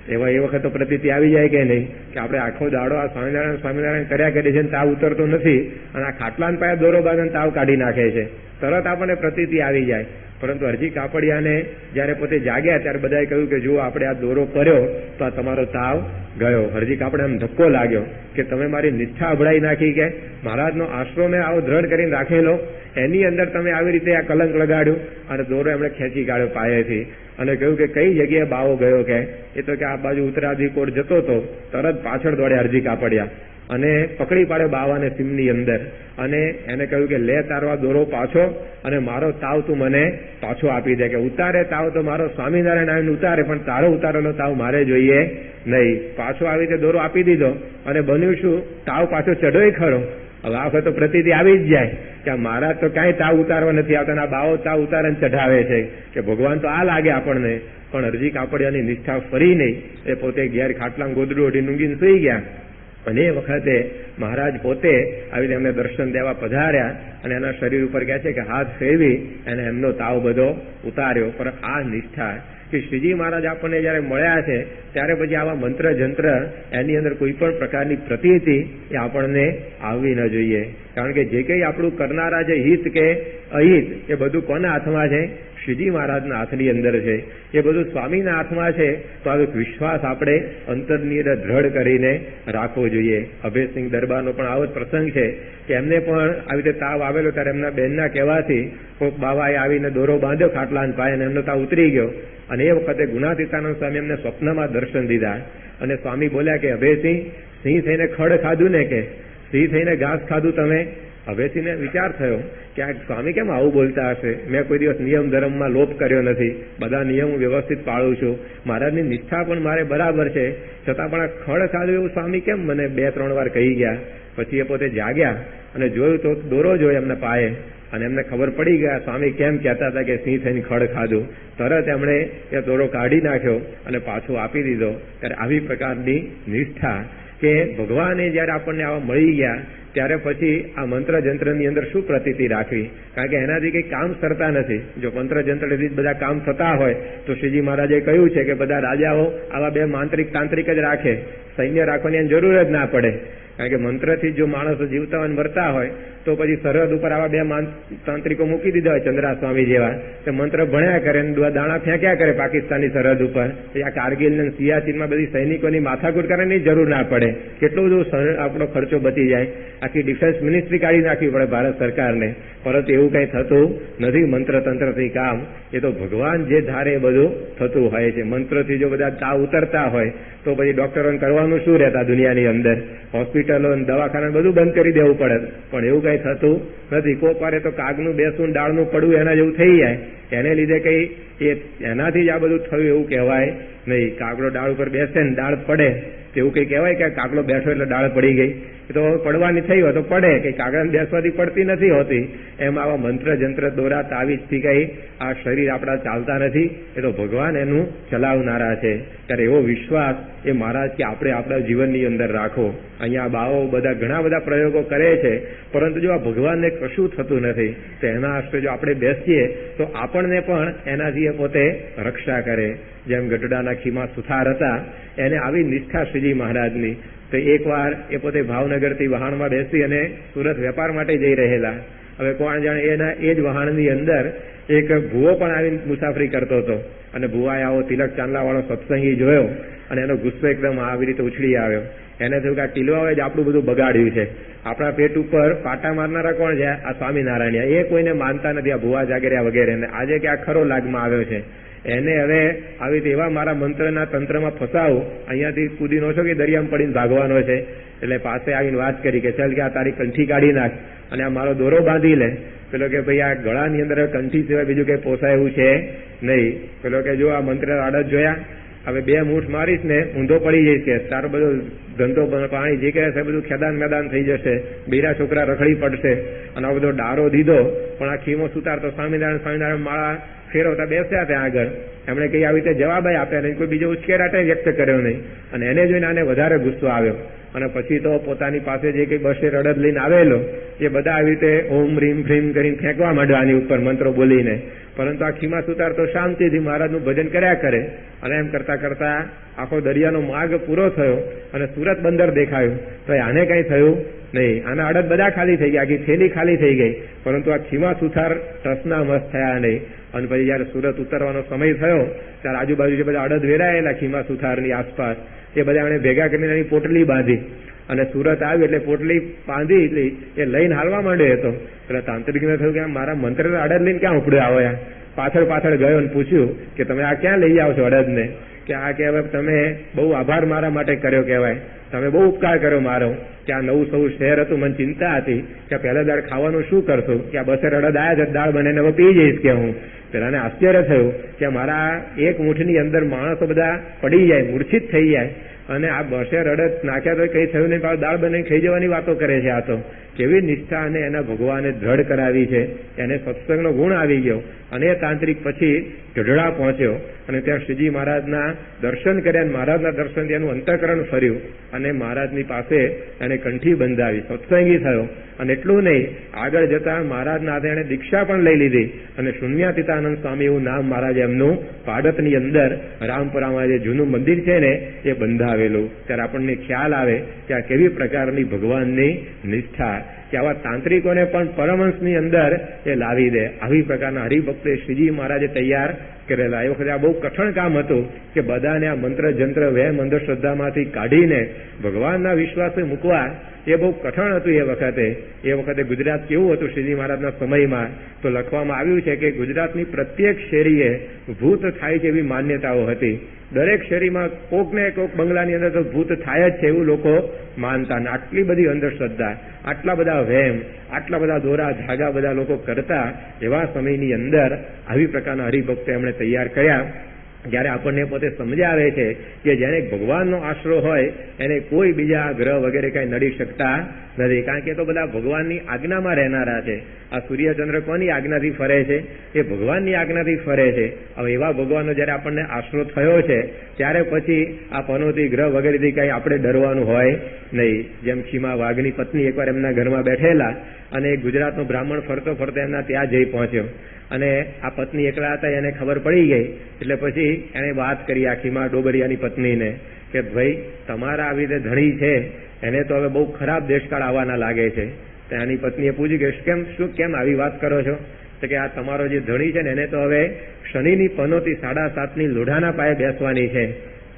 એવા એ વખત તો પ્રતીતિ આવી જાય કે નહીં કે આપણે આખો દાડો આ સ્વામિનારાયણ કર્યા કરીએ છીએ, તાવ ઉતરતો નથી અને આ ખાટલાના પાયે દોરો બાંધીને તાવ કાઢી નાખે છે, તરત આપણને પ્રતીતિ આવી જાય. પરંતુ હરજી કાપડિયાને જયારે પોતે જાગ્યા ત્યારે બધાએ કહ્યું કે જો આપણે આ દોરો કર્યો તો આ તમારો તાવ ગયો. હરજી કાપડિયાને ધક્કો લાગ્યો કે તમે મારી નિષ્ઠા અભડાઈ નાખી, કે મહારાજનો આશરો મેં આવો દ્રઢ કરીને રાખેલો, એની અંદર તમે આવી રીતે આ કલંક લગાડ્યું અને દોરો એમણે ખેંચી કાઢ્યો પાયેથી. અને કહ્યું કે કઈ જગ્યાએ બાવો ગયો, કે એ તો કે આ બાજુ ઉત્તરાધિ કોટ જતો હતો, તરત પાછળ દોડ્યા હરજી કાપડિયા અને પકડી પાડ્યો બાવાને સીમની અંદર અને એને કહ્યું કે લે તારો આ દોરો પાછો અને મારો તાવ તું મને પાછો આપી દે. કે ઉતારે તાવ તો મારો સ્વામિનારાયણ આવીને ઉતારે, પણ તારો ઉતારેલો તાવ મારે જોઈએ નહીં. પાછો આવી રીતે દોરો આપી દીધો અને બન્યું શું, તાવ પાછો ચઢોય ખરો. હવે આ વખત તો પ્રતીતિ આવી જ જાય કે મહારાજ તો કાંઈ તાવ ઉતારવા નથી આવતા, આ બાવો તાવ ઉતારે ચઢાવે છે કે ભગવાન તો આ લાગે આપણને. પણ હરજી કાપડિયાની નિષ્ઠા ફરી નહીં. એ પોતે ઘેર ખાટલા ગોદડું ઓઢી ઊંઘીને સુઈ ગયા અને એ વખતે મહારાજ પોતે આવીને એમને દર્શન દેવા પધાર્યા અને એના શરીર ઉપર કહે છે કે હાથ ફેરવી અને એમનો તાવ બધો ઉતાર્યો. પર આ નિષ્ઠા કે શ્રીજી મહારાજ આપણને જયારે મળ્યા છે ત્યારે પછી આવા મંત્ર જંત્ર એની અંદર કોઈ પણ પ્રકારની પ્રતીતિ એ આપણને આવવી ન જોઈએ. કારણ કે જે કંઈ આપણું કરનારા છે હિત કે અહિત એ બધું કોના હાથમાં છે? શ્રીજી મહારાજના હાથની અંદર છે. એ બધું સ્વામીના હાથમાં છે. તો આ વિશ્વાસ આપણે અંતરની અંદર દ્રઢ કરીને રાખવો જોઈએ. અભયસિંહ દરબારનો પણ આવો જ પ્રસંગ છે કે એમને પણ આવી રીતે તાવ આવેલો ત્યારે એમના બહેનના કહેવાથી કોઈક બાવાએ આવીને દોરો બાંધ્યો ખાટલાને પાય અને એમનો તાવ ઉતરી ગયો. અને એ વખતે ગુણાતીતાનંદ સ્વામી એમને સ્વપ્નમાં દર્શન દીધા અને સ્વામી બોલ્યા કે અભયસિંહ, સિંહ થઈને ખડ ખાધું ને, કે સિંહ થઈને ઘાસ ખાધું તમે? અભયસિંહને વિચાર થયો કે આ સ્વામી કેમ આવું બોલતા હશે? મેં કોઈ દિવસ નિયમ ધર્મમાં લોપ કર્યો નથી, બધા નિયમો વ્યવસ્થિત પાળું છું, મહારાજની નિષ્ઠા પણ મારે બરાબર છે, છતાં પણ આ ખડ ખાધું એવું સ્વામી કેમ મને 2-3 વાર કહી ગયા? પછી એ પોતે જાગ્યા અને જોયું તો દોરો જોયો એમના પાયે અને એમને ખબર પડી ગયા સ્વામી કેમ કહેતા હતા કે સિંહ થઈને ખડ ખાધું. તરત એમણે એ દોરો કાઢી નાખ્યો અને પાછો આપી દીધો. ત્યારે આવી પ્રકારની નિષ્ઠા કે ભગવાને જયારે આપણને આવા મળી ગયા ત્યારે પછી આ મંત્ર જંત્રની અંદર શું પ્રતીતિ રાખવી? કારણ કે એનાથી કંઈ કામ સરતા નથી. જો મંત્ર જંત્રથી બધા કામ થતા હોય તો શ્રીજી મહારાજે કહ્યું છે કે બધા રાજાઓ આવા 2 માંત્રિક તાંત્રિક જ રાખે, સૈન્ય રાખવાની જરૂર જ ના પડે. કારણ કે મંત્રથી જો માણસો જીવતા હોય મરતા હોય તો પછી સરહદ ઉપર આવા 2 તાંત્રિકો મૂકી દીધા હોય ચંદ્રા સ્વામી જેવા, તે મંત્ર ભણ્યા કરે અને દાણા ફેંક્યા કરે પાકિસ્તાની સરહદ ઉપર. આ કારગિલ ને સિયાચીનમાં બધી સૈનિકોની માથાકૂટ કરવાની જરૂર ના પડે. કેટલો બધો આપણો ખર્ચો બચી જાય. આખી ડિફેન્સ મિનિસ્ટ્રી કાઢી નાખવી પડે ભારત સરકારને. પરંતુ એવું કંઈ થતું નથી મંત્ર તંત્રથી કામ. એ તો ભગવાન જે ધારે એ બધું થતું હોય છે. મંત્રથી જો બધા તાવ ઉતરતા હોય તો પછી ડોક્ટરોને કરવાનું શું રહેતા દુનિયાની અંદર? હોસ્પિટલો દવાખાના બધું બંધ કરી દેવું પડે. પણ એવું કંઈ થતું નથી. કોક વારે તો કાગનું બેસવું ડાળનું પડવું એના જેવું થઈ જાય. એને લીધે કંઈ એનાથી જ આ બધું થયું એવું કહેવાય નહીં. કાગડો ડાળ ઉપર બેસે ને ડાળ પડે એવું કંઈ કહેવાય કે કાગડો બેઠો એટલે ડાળ પડી ગઈ? એ તો પડવાની થઈ હોય તો પડે, કે કાગડાને બેસવાથી પડતી નથી હોતી. એમ આવા મંત્ર જંત્ર દોરા તાવીજથી કંઈ આ શરીર આપણા ચાલતા નથી. એ તો ભગવાન એનું ચલાવનારા છે. ત્યારે એવો વિશ્વાસ એ મહારાજ કે આપણે આપણા જીવનની અંદર રાખો. અહીંયા બાવો બધા ઘણા બધા પ્રયોગો કરે છે, પરંતુ જો આ ભગવાનને કશું થતું નથી તો એના આશ્રય જો આપણે બેસીએ તો આપણને પણ એનાથી એ પોતે રક્ષા કરે. જેમ ગઢડાના ખીમા સુથાર હતા, એને આવી નિષ્ઠા શ્રીજી મહારાજની. તો એકવાર એ પોતે ભાવનગરથી વહાણમાં બેસી અને સુરત વેપાર માટે જઈ રહેલા. હવે કોણ જાણે એના એ જ વહાણની અંદર એક ભૂવો પણ આવી મુસાફરી કરતો હતો અને ભૂવાએ આવો તિલક ચાંદલાવાળો સત્સંગી જોયો અને એનો ગુસ્સો એકદમ આવી રીતે ઉછળી આવ્યો. એને થયું કે આ ટીલવાએ જ આપણું બધું બગાડ્યું છે. આપણા પેટ ઉપર પાટા મારનારા કોણ છે? આ સ્વામિનારાયણ. એ કોઈને માનતા નથી, આ ભૂવા જાગર્યા વગેરે. આજે કે આ ખરો લાગમાં આવ્યો છે. એને હવે આવી રીતે એવા મારા મંત્રના તંત્રમાં ફસાવું, અહીંયાથી કૂદી નો છો કે દરિયામાં પડીને ભાગવાનો છે. એટલે પાસે આવીને વાત કરી કે ચાલ કે આ તારી કંઠી કાઢી નાખ અને આ મારો દોરો બાંધી લે. પેલો કે ભાઈ આ ગળાની અંદર કંઠી સિવાય બીજું કંઈ પોસાય એવું છે નહીં. પેલો કે જો આ મંત્ર આડત જોયા, હવે 2 મૂઠ મારીશ ને ઊંધો પડી જઈશ, કે તારો બધો ધંધો પાણી જે કહે છે બધું ખેદાન મેદાન થઈ જશે, બીરા છોકરા રખડી પડશે. અને આ બધો ડારો દીધો. પણ આ ખીમો સુતારતો સ્વામિનારાયણ માળા ફેરવતા બેસ્યા ત્યાં આગળ. એમણે કઈ આવી રીતે જવાબ આપ્યા નહીં, કોઈ બીજો ઉશ્કેરાટે વ્યક્ત કર્યો નહીં. અને એને જોઈને આને વધારે ગુસ્સો આવ્યો. અને પછી તો પોતાની પાસે જે કંઈ બસે રડદ લઈને આવેલો એ બધા આવી રીતે ઓમ રીમ ફ્રીમ કરીને ફેંકવા માંડ્યા આની ઉપર મંત્રો બોલીને. પરંતુ આ ખીમા સુતાર તો શાંતિથી મહારાજનું ભજન કર્યા કરે. અને એમ કરતા કરતા આખો દરિયાનો માર્ગ પૂરો થયો અને સુરત બંદર દેખાયું. તો આને કંઈ થયું નહીં. આના અડદ બધા ખાલી થઈ ગયા, આખી થેલી ખાલી થઈ ગઈ. પરંતુ આ ખીમા સુથાર ટસના મસ્ત થયા નહીં. અને પછી જયારે સુરત ઉતરવાનો સમય થયો ત્યારે આજુબાજુ જે બધા અડદ વેરાયેલા ખીમા સુથારની આસપાસ એ બધા એણે ભેગા કરીને એની પોટલી બાંધી. અને સુરત આવ્યું એટલે પોટલી બાંધી એ લઈને હાલવા માંડ્યો હતો. એટલે તાંત્રિકને થયું કે મારા મંત્ર અડદ લઈને ક્યાં ઉપડ્યો આવ્યા? પાછળ ગયો અને પૂછ્યું કે તમે આ ક્યાં લઈ આવો છો અડદને? કે આ કે હવે તમે બહુ આભાર મારા માટે કર્યો કહેવાય, તમે બહુ ઉપકાર કર્યો મારો. કે આ નવું સૌ શહેર હતું, મને ચિંતા હતી કે પહેલા દાળ ખાવાનું શું કરશું, કે આ બસેર અડદ આવ્યા છે, દાળ બને હવે પી જઈશ કે હું. પેલાને આશ્ચર્ય થયું કે મારા એક મુઠ્ઠીની અંદર માણસો બધા પડી જાય, મૂર્છિત થઈ જાય. અને આ બસેર અડદ નાખ્યા તો કઈ થયું નહીં, દાળ બને ખાઈ જવાની વાતો કરે છે આ તો. કેવી નિષ્ઠા અને એના ભગવાને દ્રઢ કરાવી છે. એને સત્સંગનો ગુણ આવી ગયો અને એ તાંત્રિક પછી ગઢડા પહોંચ્યો અને ત્યાં શ્રીજી મહારાજના દર્શન કર્યા. મહારાજના દર્શનથી એનું અંતઃકરણ ફર્યું અને મહારાજની પાસે એને કંઠી બંધાવી, સત્સંગી થયો. અને એટલું નહીં, આગળ જતા મહારાજના હાથે એને દીક્ષા પણ લઈ લીધી અને શૂન્યાતીતાનંદ સ્વામી એવું નામ મહારાજ એમનું પાડતની અંદર રામપુરામાં જે જૂનું મંદિર છે ને એ બંધાવેલું. ત્યારે આપણને ખ્યાલ આવે કે આ કેવી પ્રકારની ભગવાનની નિષ્ઠા, કે આવા તાંત્રિકોને પણ પરમહંસની અંદર એ લાવી દે. આવી પ્રકારના હરિભક્તો શ્રીજી મહારાજે તૈયાર કરેલા. એ વખતે આ બહુ કઠણ કામ હતું કે બધાને આ મંત્ર જંત્ર વહેમ અંધશ્રદ્ધામાંથી કાઢીને ભગવાનના વિશ્વાસે મૂકવા એ બહુ કઠણ હતું. એ વખતે ગુજરાત કેવું હતું શ્રીજી મહારાજના સમયમાં, તો લખવામાં આવ્યું છે કે ગુજરાતની પ્રત્યેક શેરીએ ભૂત થાય છે એવી માન્યતાઓ હતી. દરેક શેરીમાં કોક ને કોક બંગલાની અંદર તો ભૂત થાય જ છે એવું લોકો માનતા. ને આટલી બધી અંધશ્રદ્ધા, આટલા બધા વહેમ, આટલા બધા દોરા ધાગા બધા લોકો કરતા. એવા સમયની અંદર આવી પ્રકારના હરિભક્તો એમણે તૈયાર કર્યા. જ્યારે આપણને પોતે સમજાવે છે કે જેને ભગવાનનો આશરો હોય એને કોઈ બીજા ગ્રહ વગેરે કઈ નડી શકતા નથી, કારણ કે તો બધા ભગવાનની આજ્ઞામાં રહેનારા છે. આ સૂર્યચંદ્ર કોની આજ્ઞાથી ફરે છે? એ ભગવાનની આજ્ઞાથી ફરે છે. હવે એવા ભગવાનનો જયારે આપણને આશરો થયો છે ત્યારે પછી આ પનોતી ગ્રહ વગેરેથી કઈ આપણે ડરવાનું હોય નહીં. જેમ ખીમા વાઘની પત્ની એકવાર એમના ઘરમાં બેઠેલા અને ગુજરાતનો બ્રાહ્મણ ફરતો ફરતો એમના ત્યાં જઈ પહોંચ્યો અને આ પત્ની એકલા હતા, એને ખબર પડી ગઈ. એટલે પછી એને વાત કરી આખીમાં ડોબરિયાની પત્નીને કે ભાઈ તમારા આવી રીતે ધણી છે એને તો હવે બહુ ખરાબ દેશકાળ આવવાના લાગે છે. ત્યાંની પત્નીએ પૂછ્યું કે કેમ આવી વાત કરો છો? તો કે આ તમારો જે ધણી છે ને એને તો હવે શનિની પનોતી 7.5 લોઢાના પાયે બેસવાની છે.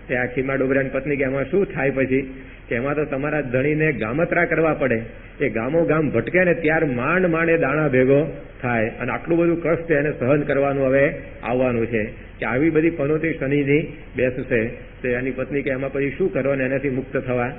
તે આખીમાં ડોબરિયાની પત્ની કે એમાં શું થાય? પછી કે એમાં તો તમારા ધણીને ગામત્રા કરવા પડે. એ ગામો ગામ ભટકે ને ત્યાર માંડ એ દાણા ભેગો થાય અને આટલું બધું કષ્ટ એને સહન કરવાનું હવે આવવાનું છે કે આવી બધી પનોતી શનિની બેસશે. તો એની પત્ની કે એમાં પછી શું કરવાનું એનાથી મુક્ત થવા?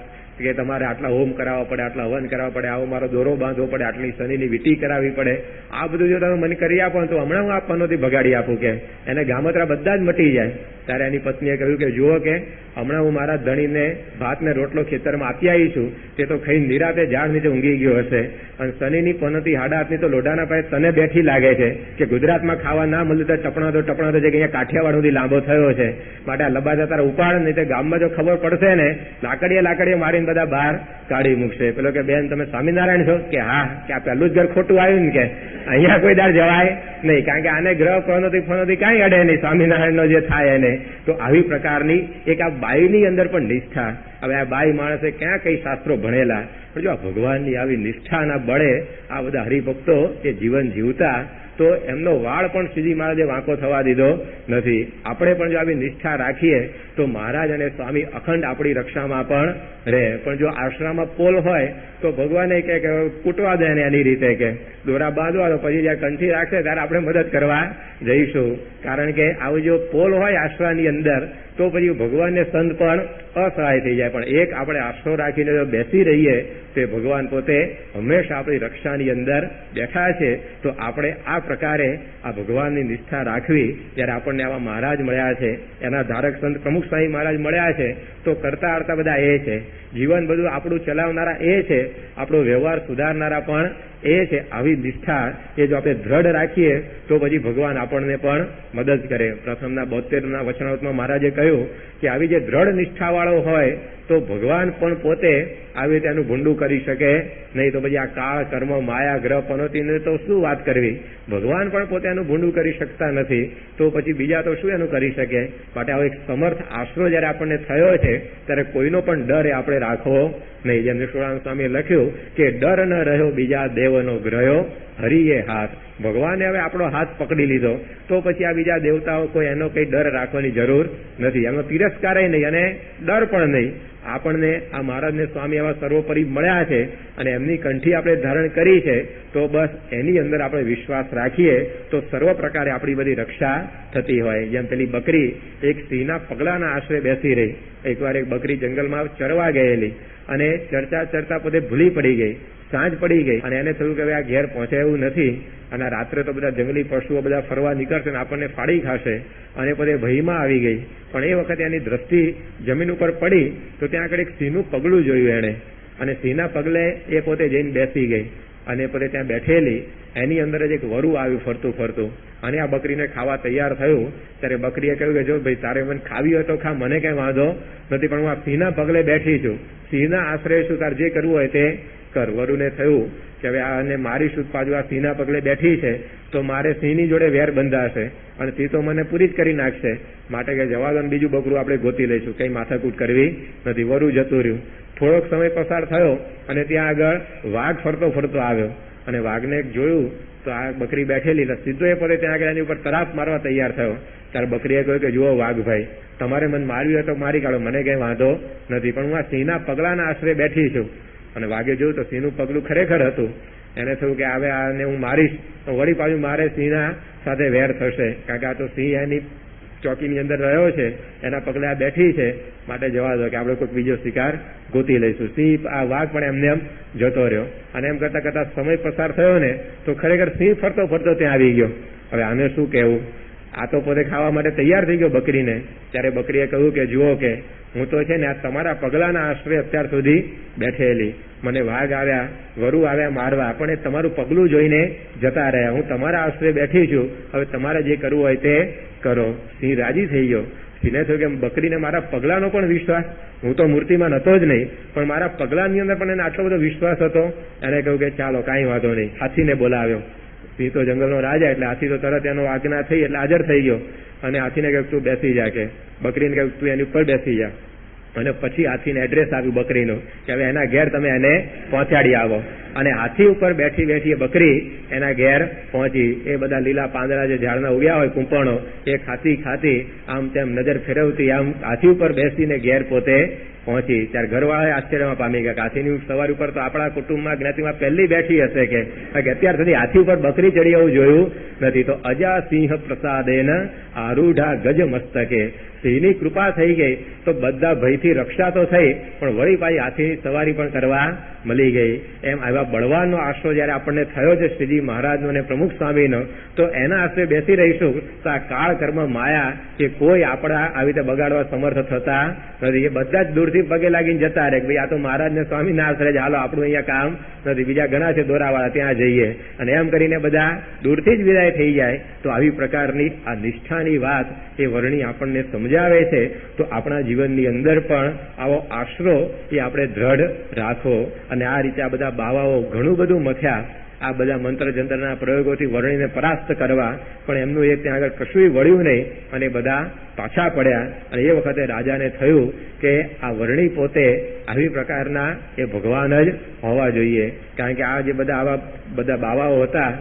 કે તમારે આટલા હોમ કરાવવા પડે, આટલા હવન કરાવવા પડે, આવો મારો દોરો બાંધવો પડે, આટલી શનિની વીંટી કરાવવી પડે. આ બધું જો તમે મને કરી આપો તો હમણાં હું આ પનોતી ભગાડી આપું કે એને ગામત્રા બધા જ મટી જાય. ત્યારે એની પત્નીએ કહ્યું કે જુઓ કે હમણાં હું મારા ધણીને ભાત ને રોટલો ખેતરમાં આપી આવી છું, તે તો ખાઈ નિરાતે ઝાડ નીચે ઊંઘી ગયો હશે. અને શનિની પનોતી હાડાહાથની તો લોઢાના પાયે તને બેઠી લાગે છે કે ગુજરાતમાં ખાવા ના મળ્યું તો ટપણાતો છે કે અહીંયા કાઠિયાવાડ સુધી લાંબો થયો છે, માટે આ લબાજા તારા ઉપાડ નહીં તો ગામમાં જો ખબર પડશે ને લાકડીએ મારીને બધા બહાર કાઢી મૂકશે. પેલો કે બેન તમે સ્વામિનારાયણ છો? કે હા. કે આ પેલું જ ઘર ખોટું આવ્યું ને કે અહીંયા કોઈ દાડ જવાય નહીં, કારણ કે આને ગ્રહ ફનોતી કાંઈ અડે નહીં સ્વામિનારાયણનો જે થાય એને. તો આવી પ્રકારની એક આ બાઈની અંદર પણ નિષ્ઠા. હવે આ બાઈ માણસે ક્યાં કઈ શાસ્ત્રો ભણેલા, પણ જો આ ભગવાનની આવી નિષ્ઠાના બળે આ બધા હરિભક્તો એ જીવન જીવતા તો એમનો વાળ પણ શ્રીજી મહારાજે વાંકો થવા દીધો નથી. આપણે પણ જો આવી નિષ્ઠા રાખીએ તો મહારાજ અને સ્વામી અખંડ આપણી રક્ષામાં પણ રહે. પણ જો આશ્રમમાં પોલ હોય તો ભગવાને કે કૂટવા દે ને એની રીતે કે દોરા બાંધવા દો, પછી જ્યાં કંઠી રાખશે ત્યારે આપણે મદદ કરવા જઈશું. કારણ કે આવું જો પોલ હોય આશ્રમની અંદર તો પછી ભગવાનને સંત પણ અસહાય થઈ જાય. પણ એક આપણે આશરો રાખીને જો બેસી રહીએ તો ભગવાન પોતે હંમેશા આપણી રક્ષાની અંદર બેઠા છે. તો આપણે આ પ્રકારે આ ભગવાનની નિષ્ઠા રાખવી. જ્યારે આપણને આવા મહારાજ મળ્યા છે, એના ધારક સંત પ્રમુખ સ્વામી મહારાજ મળ્યા છે, તો કરતા અર્તા બધા એ છે, જીવન બધું આપણું ચલાવનારા એ છે, આપણો વ્યવહાર સુધારનારા પણ એ છે. આવી નિષ્ઠા એ જો આપણે દ્રઢ રાખીએ તો પછી ભગવાન આપણને પણ મદદ કરે. પ્રથમના 72ના વચનામૃતમાં મહારાજે કહ્યું કે આવી જે દ્રઢ નિષ્ઠાવાળો હોય તો ભગવાન પણ પોતે આવી રીતે એનું ભૂંડું કરી શકે નહીં. તો પછી આ કાળ કર્મ માયા ગ્રહ પનોતીને તો શું વાત કરવી? ભગવાન પણ પોતે એનું ભૂંડું કરી શકતા નથી તો પછી બીજા તો શું એનું કરી શકે? માટે આવો એક સમર્થ આશરો જયારે આપણને થયો છે ત્યારે કોઈનો પણ ડર એ આપણે રાખવો નહીં. જેમ નિષ્ઠાનંદ સ્વામીએ લખ્યું કે ડર ન રહ્યો બીજા દેવનો ગ્રહ્યો હરિએ હાથ. ભગવાને હવે આપણો હાથ પકડી લીધો તો પછી આ બીજા દેવતાઓ કોઈ એનો કઈ ડર રાખવાની જરૂર નથી. એનો તિરસ્કાર નહીં અને ડર પણ નહીં. આપણને આ મહારાજને સ્વામી એવા સર્વોપરી મળ્યા છે અને એમની કંઠી આપણે ધારણ કરી છે તો બસ એની અંદર આપણે વિશ્વાસ રાખીએ તો સર્વ પ્રકારે આપણી બધી રક્ષા થતી હોય. જેમ પેલી બકરી એક સિંહના પગલાના આશરે બેસી રહી. એકવાર એક બકરી જંગલમાં ચરવા ગયેલી અને ચરતા પોતે ભૂલી પડી ગઈ. સાંજ પડી ગઈ અને એને થયું કે હવે આ ઘેર પહોંચે એવું નથી અને રાત્રે તો બધા જંગલી પશુઓ બધા ફરવા નીકળશે ને આપણને ફાડી ખાશે અને પોતે ભયમાં આવી ગઈ. પણ એ વખતે એની દ્રષ્ટિ જમીન ઉપર પડી તો ત્યાં આગળ એક સિંહનું પગલું જોયું એણે અને સિંહના પગલે એ પોતે જઈને બેસી ગઈ અને પોતે ત્યાં બેઠેલી. એની અંદર જ એક વરુ આવ્યું ફરતું ફરતું અને આ બકરીને ખાવા તૈયાર થયું. ત્યારે બકરીએ કહ્યું કે જો ભાઈ તારે મને ખાવી હોય તો ખા, મને કઈ વાંધો નથી, પણ હું આ સિંહના પગલે બેઠી છું, સિંહના આશ્રય શું, તારે જે કરવું હોય તે કર. વરુને થયું કે હવે આને મારીશું, પાછું આ સિંહના પગલે બેઠી છે તો મારે સિંહની જોડે વેર બંધાશે અને સિંહ તો મને પૂરી જ કરી નાખશે, માટે કે જવા દો, બીજું બકરું આપણે ગોતી લઈશું, કઈ માથાકૂટ કરવી નથી. વરુ જતું રહ્યું. થોડોક સમય પસાર થયો અને ત્યાં આગળ વાઘ ફરતો ફરતો આવ્યો અને વાઘને જોયું તો આ બકરી બેઠેલી, સીધો એ પોતે ત્યાં આગળ એની ઉપર તરાપ મારવા તૈયાર થયો. ત્યારે બકરીએ કહ્યું કે જુઓ વાઘભાઈ, તમારે મને મારવી હોય તો મારી કાઢો, મને કઈ વાંધો નથી, પણ હું આ સિંહના પગલાના આશરે બેઠી છું. અને વાઘે જોયું તો સિંહનું પગલું ખરેખર હતું. એને થયું કે હવે આને હું મારીશ તો વળી પાછું મારે સિંહના સાથે વેર થશે, કારણ કે આ તો સિંહ એની ચોકીની અંદર રહ્યો છે, એના પગલે આ બેઠી છે, માટે જવા દો કે આપણે કોઈક બીજો શિકાર ગોતી લઈશું. સિંહ આ વાઘ પણ એમને એમ જતો રહ્યો અને એમ કરતા કરતા સમય પસાર થયો ને તો ખરેખર સિંહ ફરતો ફરતો ત્યાં આવી ગયો. હવે આને શું કહેવું, આ તો પોતે ખાવા માટે તૈયાર થઈ ગયો બકરીને. ત્યારે બકરીએ કહ્યું કે જુઓ કે હું તો છે ને આ તમારા પગલાના આશ્રય અત્યાર સુધી બેઠેલી, મને વાઘ આવ્યા, વરુ આવ્યા મારવા, પણ એ તમારું પગલું જોઈને જતા રહ્યા, હું તમારા આશ્રય બેઠી છું, હવે તમારે જે કરવું હોય તે કરો. સિંહ રાજી થઈ ગયો. સિંહને થયું કે બકરીને મારા પગલાનો પણ વિશ્વાસ, હું તો મૂર્તિમાં નતો જ નહીં, પણ મારા પગલાની અંદર પણ એને આટલો બધો વિશ્વાસ હતો. એને કહ્યું કે ચાલો કાંઈ વાંધો નહીં. હાથીને બોલાવ્યો. સિંહ તો જંગલનો રાજા, એટલે હાથી તો તરત એનો આજ્ઞા થઈ એટલે હાજર થઈ ગયો અને હાથીને કહ્યું તું બેસી જા, કે બકરીને કહ્યું તું એની ઉપર બેસી જા. અને પછી હાથીને એડ્રેસ આપ્યું બકરીનું કે હવે એના ઘેર તમે એને પહોંચાડી આવો. અને હાથી ઉપર બેઠી બેઠી બકરી એના ઘેર પહોંચી. એ બધા લીલા પાંદડા જે ઝાડના ઉગ્યા હોય કૂંપણો એ ખાતી ખાતી આમ તેમ નજર ફેરવતી આમ હાથી ઉપર બેસીને ઘેર પોતે પહોંચી. ત્યારે ઘરવાળા આશ્ચર્યમાં પામી ગયા. હાથીની સવારી ઉપર તો આપણા કુટુંબમાં જ્ઞાતિમાં પહેલી બેઠી હશે કે અત્યાર સુધી હાથી ઉપર બકરી ચડી એવું જોયું નથી. તો અજા સિંહ પ્રસાદેન આરૂઢા ગજ મસ્તકે, સિંહની કૃપા થઈ ગઈ તો બધા ભયથી રક્ષા તો થઈ, પણ વળી પાછી હાથીની સવારી પણ કરવા મળી ગઈ. એમ આવા બળવાનનો આશરો જયારે આપણને થયો છે શ્રીજી મહારાજનો અને પ્રમુખ સ્વામીનો, તો એના આશરે બેસી રહીશું તો આ કાળ કર્મ માયા કે કોઈ આપણા આવી રીતે બગાડવા સમર્થ થતા નથી. એ બધા જ દૂરથી પગે લાગીને જતા રહે કે ભાઈ આ તો મહારાજ ને સ્વામીના આશરે જ, હાલો આપણું અહીંયા કામ નથી, બીજા ઘણા છે દોરાવાળા, ત્યાં જઈએ, અને એમ કરીને બધા દૂરથી જ વિદાય થઈ જાય. તો આવી પ્રકારની આ નિષ્ઠાની વાત એ વર્ણી આપણને સમજાવે છે. તો આપણા જીવનની અંદર પણ આવો આશરો એ આપણે દ્રઢ રાખો. અને આ રીતે આ બધા બાવાઓ ઘણું બધું મથ્યા આ બધા મંત્ર જંત્રના પ્રયોગોથી વર્ણીને પરાસ્ત કરવા, પણ એમનું એક ત્યાં આગળ કશું વળ્યું નહીં અને બધા પાછા પડ્યા. અને એ વખતે રાજાને થયું કે આ વર્ણી પોતે આવી પ્રકારના એ ભગવાન જ હોવા જોઈએ, કારણ કે આ જે બધા આવા બધા બાવાઓ હતા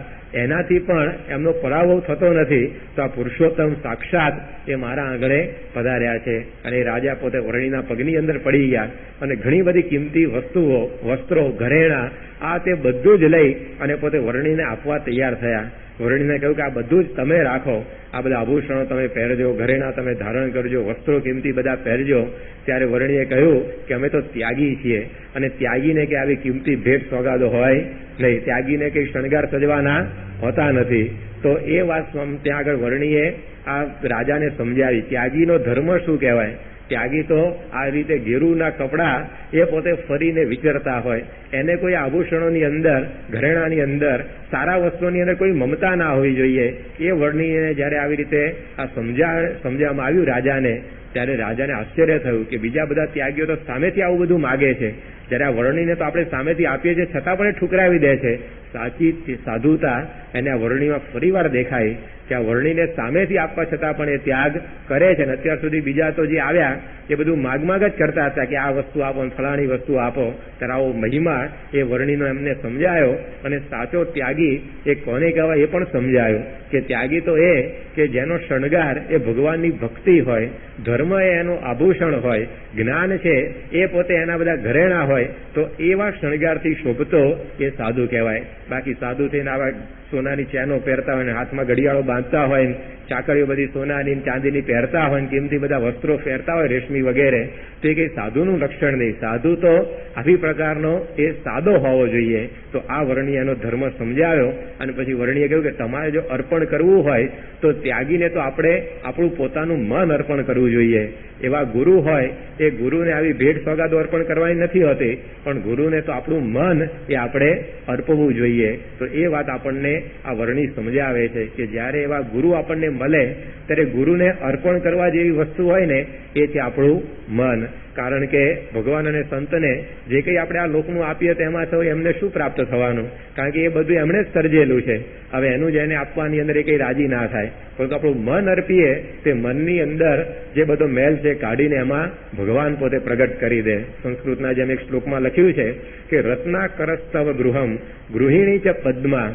એનાથી પણ એમનો પરાભવ થતો નથી. તો આ પુરુષોત્તમ સાક્ષાત એ મારા આંગણે પધાર્યા છે. અને રાજા પોતે વર્ણીના પગની અંદર પડી ગયા અને ઘણી બધી કિંમતી વસ્તુઓ, વસ્ત્રો, ઘરેણા આ તે બધું જ લઈ અને પોતે વર્ણીને આપવા તૈયાર થયા. વર્ણીને કહ્યું કે આ બધું જ તમે રાખો, આ બધા આભૂષણો તમે પહેરજો, ઘરેણા તમે ધારણ કરજો, વસ્ત્રો કિંમતી બધા પહેરજો. ત્યારે વર્ણીએ કહ્યું કે અમે તો ત્યાગી છીએ અને ત્યાગીને કે આવી કિંમતી ભેટ સોગાદો હોય નહીં, ત્યાગીને કઈ શણગાર સજવાના હોતા નથી. તો એ વાત ત્યાં આગળ વર્ણીએ આ રાજાને સમજાવી. ત્યાગીનો ધર્મ શું કહેવાય? ત્યાગી તો આ રીતે ઘેરુના કપડા એ પોતે ફરીને વિચરતા હોય, એને કોઈ આભૂષણોની અંદર, ઘરેણાની અંદર, સારા વસ્તુઓની અંદર કોઈ મમતા ના હોવી જોઈએ. એ વર્ણીને જયારે આવી રીતે આ સમજાવવામાં આવ્યું રાજાને, ત્યારે રાજાને આશ્ચર્ય થયું કે બીજા બધા ત્યાગીઓ તો સામેથી આવું બધું માગે છે, જ્યારે આ વર્ણીને તો આપણે સામેથી આપીએ છીએ છતાં પણ એ ઠુકરાવી દે છે. સાચી સાધુતા એને આ વર્ણીમાં ફરીવાર દેખાય કે આ વર્ણીને સામેથી આપવા છતાં પણ એ ત્યાગ કરે છે. અને અત્યાર સુધી બીજા તો જે આવ્યા એ બધું માગ જ કરતા હતા કે આ વસ્તુ આપો, ફલાણી વસ્તુ આપો. ત્યારે આવો મહિમા એ વર્ણીનો એમને સમજાયો અને સાચો ત્યાગી એ કોને કહેવાય એ પણ સમજાયો કે ત્યાગી તો એ કે જેનો શણગાર એ ભગવાનની ભક્તિ હોય, ધર્મ એ એનું આભૂષણ હોય, જ્ઞાન છે એ પોતે એના બધા ઘરેણા હોય, તો એવા શણગારથી શોભતો એ સાધુ કહેવાય. બાકી સાધુ થઈને આવા સોનાની ચેનો પહેરતા હોય ને હાથમાં ઘડિયાળો બાંધતા હોય ને ચાકડીઓ બધી સોનાની ચાંદીની પહેરતા હોય ને કિંમતી બધા વસ્ત્રો પહેરતા હોય રેશમી વગેરે, તો એ કંઈ સાધુનું લક્ષણ નહીં. સાધુ તો આવી પ્રકારનો એ સાદો હોવો જોઈએ. તો આ વર્ણીએ એનો ધર્મ સમજાવ્યો અને પછી વર્ણીએ કહ્યું કે તમારે જો અર્પણ કરવું હોય તો ત્યાગીને તો આપણે આપણું પોતાનું મન અર્પણ કરવું જોઈએ. એવા ગુરુ હોય એ ગુરુને આવી ભેટ સોગાદો અર્પણ કરવાની નથી હોતી, પણ ગુરુને તો આપણું મન એ આપણે અર્પવું જોઈએ. તો એ વાત આપણને આ વર્ણી સમજાવે છે કે જ્યારે એવા ગુરુ આપણને મળે ત્યારે ગુરુને અર્પણ કરવા જેવી વસ્તુ હોય ને એ છે આપણું મન. કારણ કે ભગવાન અને સંતને જે કંઈ આપણે આ લોકનું આપીએ તેમાં તો એમને શું પ્રાપ્ત થવાનું? કારણ કે એ બધું એમણે જ સર્જેલું છે. હવે એનું જ એને આપવાની અંદર એ કંઈ રાજી ના થાય. પરંતુ આપણું મન અર્પીએ તે મનની અંદર જે બધો મેલ છે કાઢીને એમાં ભગવાન પોતે પ્રગટ કરી દે. સંસ્કૃતના જેમ એક શ્લોકમાં લખ્યું છે કે રત્ના કરસ્તવ ગૃહમ ગૃહિણી ચ પદ્મા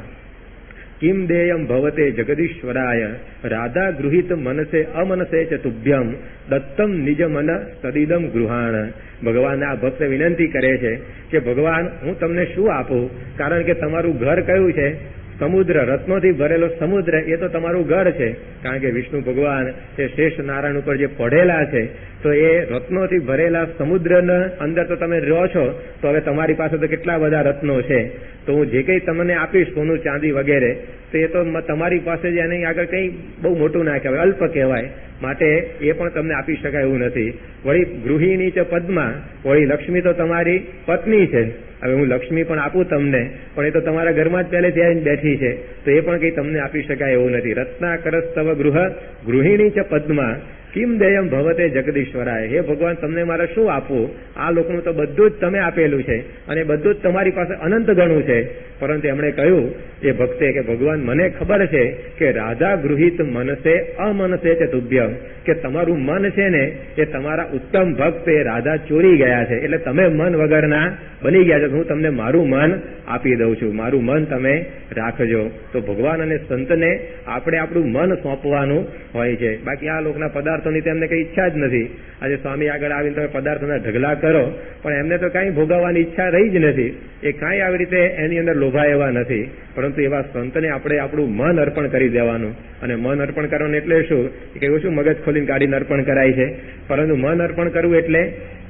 કિમ દેયમ ભવતે જગદીશ્વરાય રાધા ગૃહિત મનસે અમનસે ચ તુભ્યમ દત્તમ નિજ મન સદિદમ ગૃહાણ. ભગવાન આ ભક્ત વિનંતી કરે છે કે ભગવાન હું તમને શું આપું? કારણ કે તમારું ઘર કયું છે? સમુદ્ર, રત્નોથી ભરેલો સમુદ્ર એ તો તમારું ઘર છે. કારણ કે વિષ્ણુ ભગવાન એ શેષ નારાયણ ઉપર જે પડેલા છે તો એ રત્નોથી ભરેલા સમુદ્રના અંદર તો તમે રહો છો. તો હવે તમારી પાસે તો કેટલા બધા રત્નો છે. તો હું જે કંઈ તમને આપીશ સોનું ચાંદી વગેરે તો એ તો તમારી પાસે જ એની આગળ કંઈ બહુ મોટું ના કહેવાય, અલ્પ કહેવાય. માટે એ પણ તમને આપી શકાય એવું નથી. વળી ગૃહિણી છે પદ્મા, વળી લક્ષ્મી તો તમારી પત્ની છે. હવે હું લક્ષ્મી પણ આપું તમને, પણ એ તો તમારા ઘરમાં જ પહેલેથી આવીને બેઠી છે, તો એ પણ કંઈ તમને આપી શકાય એવું નથી. રત્ના કરસ્તવ ગૃહિણી છે પદ્મા કિમ દેયમ ભવતે જગદીશ્વરાય. હે ભગવાન તમને મારે શું આપવું? આ લોકનું તો બધું જ તમે આપેલું છે અને બધું જ તમારી પાસે અનંત ગણું છે. પરંતુ એમણે કહ્યું એ ભક્તે કે ભગવાન મને ખબર છે કે રાધા ગૃહિત મનસે અમનસે છે તુભ્યમ, કે તમારું મન છે ને એ તમારા ઉત્તમ ભક્ત એ રાધા ચોરી ગયા છે. એટલે તમે મન વગરના બની ગયા છો. હું તમને મારું મન આપી દઉં છું, મારું મન તમે રાખજો. તો ભગવાન અને સંતને આપણે આપણું મન સોંપવાનું હોય છે. બાકી આ લોકના પદાર્થોની તેમને કઈ ઈચ્છા જ નથી. આજે સ્વામી આગળ આવીને તમે પદાર્થોના ઢગલા કરો, પણ એમને તો કાંઈ ભોગવવાની ઈચ્છા રહી જ નથી. એ કાંઈ આવી રીતે એની અંદર લોભા એવા નથી. પરંતુ એવા સંતને આપણે આપણું મન અર્પણ કરી દેવાનું. અને મન અર્પણ કરવાનું એટલે શું? કે એવું શું મગજ ખોલીને કાઢીને અર્પણ કરાય છે? પરંતુ મન અર્પણ કરવું એટલે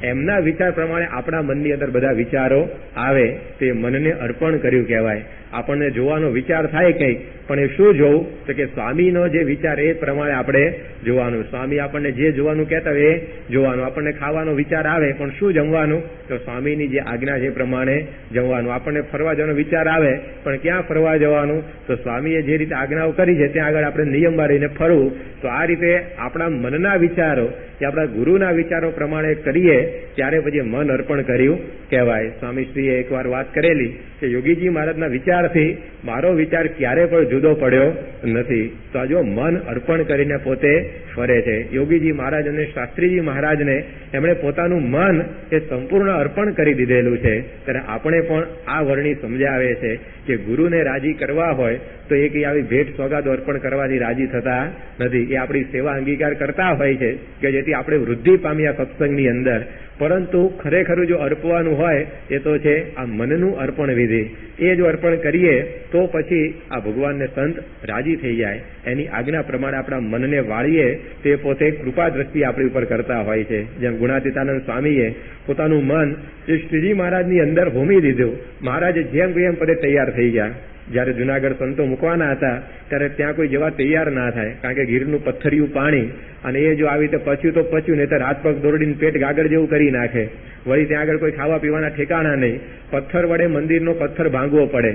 એમના વિચાર પ્રમાણે આપણા મનની અંદર બધા વિચારો આવે તે મનને અર્પણ કર્યું કહેવાય. આપણને જોવાનો વિચાર થાય કંઈક, પણ એ શું જોવું? તો કે સ્વામીનો જે વિચાર એ પ્રમાણે આપણે જોવાનું. સ્વામી આપણને જે જોવાનું કહેતા હોય એ જોવાનું. આપણને ખાવાનો વિચાર આવે પણ શું જમવાનું? તો સ્વામીની જે આજ્ઞા છે એ પ્રમાણે જમવાનું. આપણને ફરવા જવાનો વિચાર આવે પણ ક્યાં ફરવા જવાનું? તો સ્વામીએ જે રીતે આજ્ઞાઓ કરી છે ત્યાં આગળ આપણે નિયમમાં રહીને ફરવું. તો આ રીતે આપણા મનના વિચારો કે આપણા ગુરુના વિચારો પ્રમાણે કરીએ ત્યારે પછી મન અર્પણ કર્યું કહેવાય. સ્વામીશ્રીએ એકવાર વાત કરેલી કે યોગીજી મહારાજના વિચારથી મારો વિચાર ક્યારે પણ જુદો પડ્યો નથી. તો આ જો મન અર્પણ કરીને પોતે ફરે છે. યોગીજી મહારાજ અને શાસ્ત્રીજી મહારાજને એમણે પોતાનું મન એ સંપૂર્ણ અર્પણ કરી દીધેલું છે. ત્યારે આપણે પણ આ વર્ણી સમજાવે છે કે ગુરુને રાજી કરવા હોય તો એ કંઈ આવી ભેટ સોગાદો અર્પણ કરવાથી રાજી થતા નથી. એ આપણી સેવા અંગીકાર કરતા હોય છે કે જેથી આપણે વૃદ્ધિ પામ્યા સત્સંગની અંદર. પરંતુ ખરેખર જો અર્પવાનું હોય એ તો છે આ મનનું અર્પણ વિધિ. એ જો અર્પણ કરીએ તો પછી આ ભગવાનને સંત રાજી થઈ જાય. એની આજ્ઞા પ્રમાણે આપણા મનને વાળીએ તે પોતે કૃપા દ્રષ્ટિ આપણી ઉપર કરતા હોય છે. જેમ ગુણાતીતાનંદ સ્વામીએ પોતાનું મન એ શ્રીજી મહારાજની અંદર હોમી દીધું. મહારાજે જેમ એમ પદે તૈયાર થઈ ગયા. જયારે જુનાગઢ સંતો મૂકવાના હતા ત્યારે ત્યાં કોઈ જવા તૈયાર ના થાય. કારણ કે ગીરનું પથ્થરિયું પાણી અને એ જો આવી રીતે પચ્યું તો પચ્યું, નહીં તો હાથ પગ દોરડીને પેટ ગાગર જેવું કરી નાખે. વળી ત્યાં આગળ કોઈ ખાવા પીવાના ઠેકાણા નહીં. પથ્થર વડે મંદિરનો પથ્થર ભાંગવો પડે.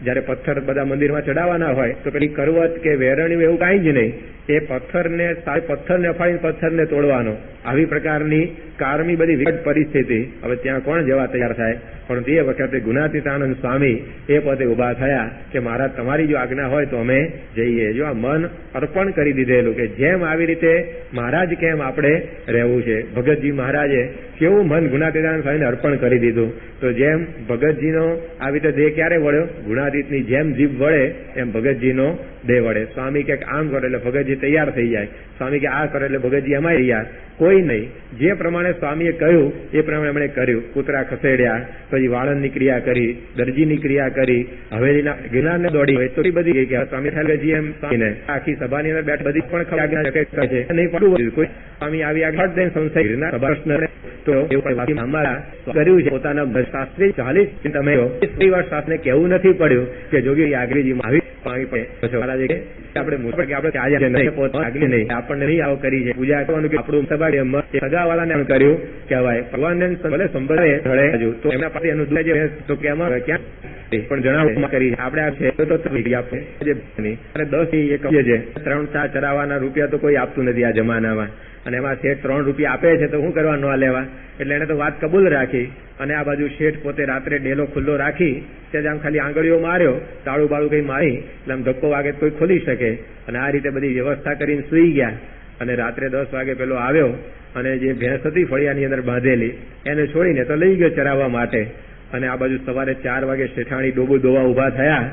જયારે પથ્થર બધા મંદિરમાં ચડાવવાના હોય તો પેલી કરવત કે વેરણ્યું એવું કાંઈ જ નહીં. એ પથ્થરને અફાડીને પથ્થરને તોડવાનો. આવી પ્રકારની કારમી બધી વિકટ પરિસ્થિતિ. હવે ત્યાં કોણ જવા તૈયાર થાય? પણ તે વખતે ગુણાતીતાનંદ સ્વામી એ પોતે ઉભા થયા કે મહારાજ તમારી જો આજ્ઞા હોય તો અમે જઈએ. જો આ મન અર્પણ કરી દીધેલું કે જેમ આવી રીતે મહારાજ કેમ આપણે રહેવું છે. ભગતજી મહારાજે કેવું મન ગુણાતીતાનંદ સ્વામીને અર્પણ કરી દીધું. તો જેમ ભગતજીનો આવી રીતે દેહ ક્યારે વળ્યો? ગુણાતીતની જેમ જીભ વળે એમ ભગતજીનો દેહ વળે. સ્વામી ક્યાંક આમ કરે એટલે ભગતજી તૈયાર થઈ જાય. સ્વામી કે આ કરો એટલે ભગતજી એમાં રહ્યા કોઈ નહીં. જે પ્રમાણે સ્વામીએ કહ્યું એ પ્રમાણે એમણે કર્યું. કૂતરા ખસેડ્યા, પછી વાળંદની ક્રિયા કરી, દરજીની ક્રિયા કરી, હવેલીના ગિરનારને દોડી એટલી બધી ગઈ કે સ્વામી ઠાલજી એમ સ્વામીને આખી સભાની અંદર બેઠ બધી પણ નહીં પડવું કોઈ સ્વામી આવી આગળ દઈને સંશય ગિરનાર સભા તો એવું અમારા કર્યું છે. પોતાના શાસ્ત્રી 40 તમે શાસ્ત્રને કહેવું નથી પડ્યું કે જોગી આગળજી આવી આપણે નહીં આપણને નહીં આવો કરી છે પૂજા કરવાનું આપણું સભા સગાવાળાને કર્યું કહેવાય. ભગવાનને ભલે સંભળે તો એમના પાસે એનું તો ક્યાં પણ જણાવવા કરી આપણે આ છે તો 3-4 ચરાવવાના રૂપિયા તો કોઈ આપતું નથી આ જમાનામાં. અને એમાં શેઠ 3 રૂપિયા આપે છે તો શું કરવાનું આ લેવા? એટલે એને તો વાત કબૂલ રાખી. અને આ બાજુ શેઠ પોતે રાત્રે ડેલો ખુલ્લો રાખી ત્યાં આમ ખાલી આંગળીઓ માર્યો, તાળું બાળું કઈ મારી એટલે આમ ધક્કો વાગે કોઈ ખોલી શકે. અને આ રીતે બધી વ્યવસ્થા કરીને સુઈ ગયા. અને રાત્રે 10 વાગે પેલો આવ્યો અને જે ભેંસ હતી ફળિયાની અંદર બાંધેલી એને છોડીને તો લઈ ગયો ચરાવવા માટે. અને આ બાજુ સવારે 4 વાગે શેઠાણી ડોબું ધોવા ઉભા થયા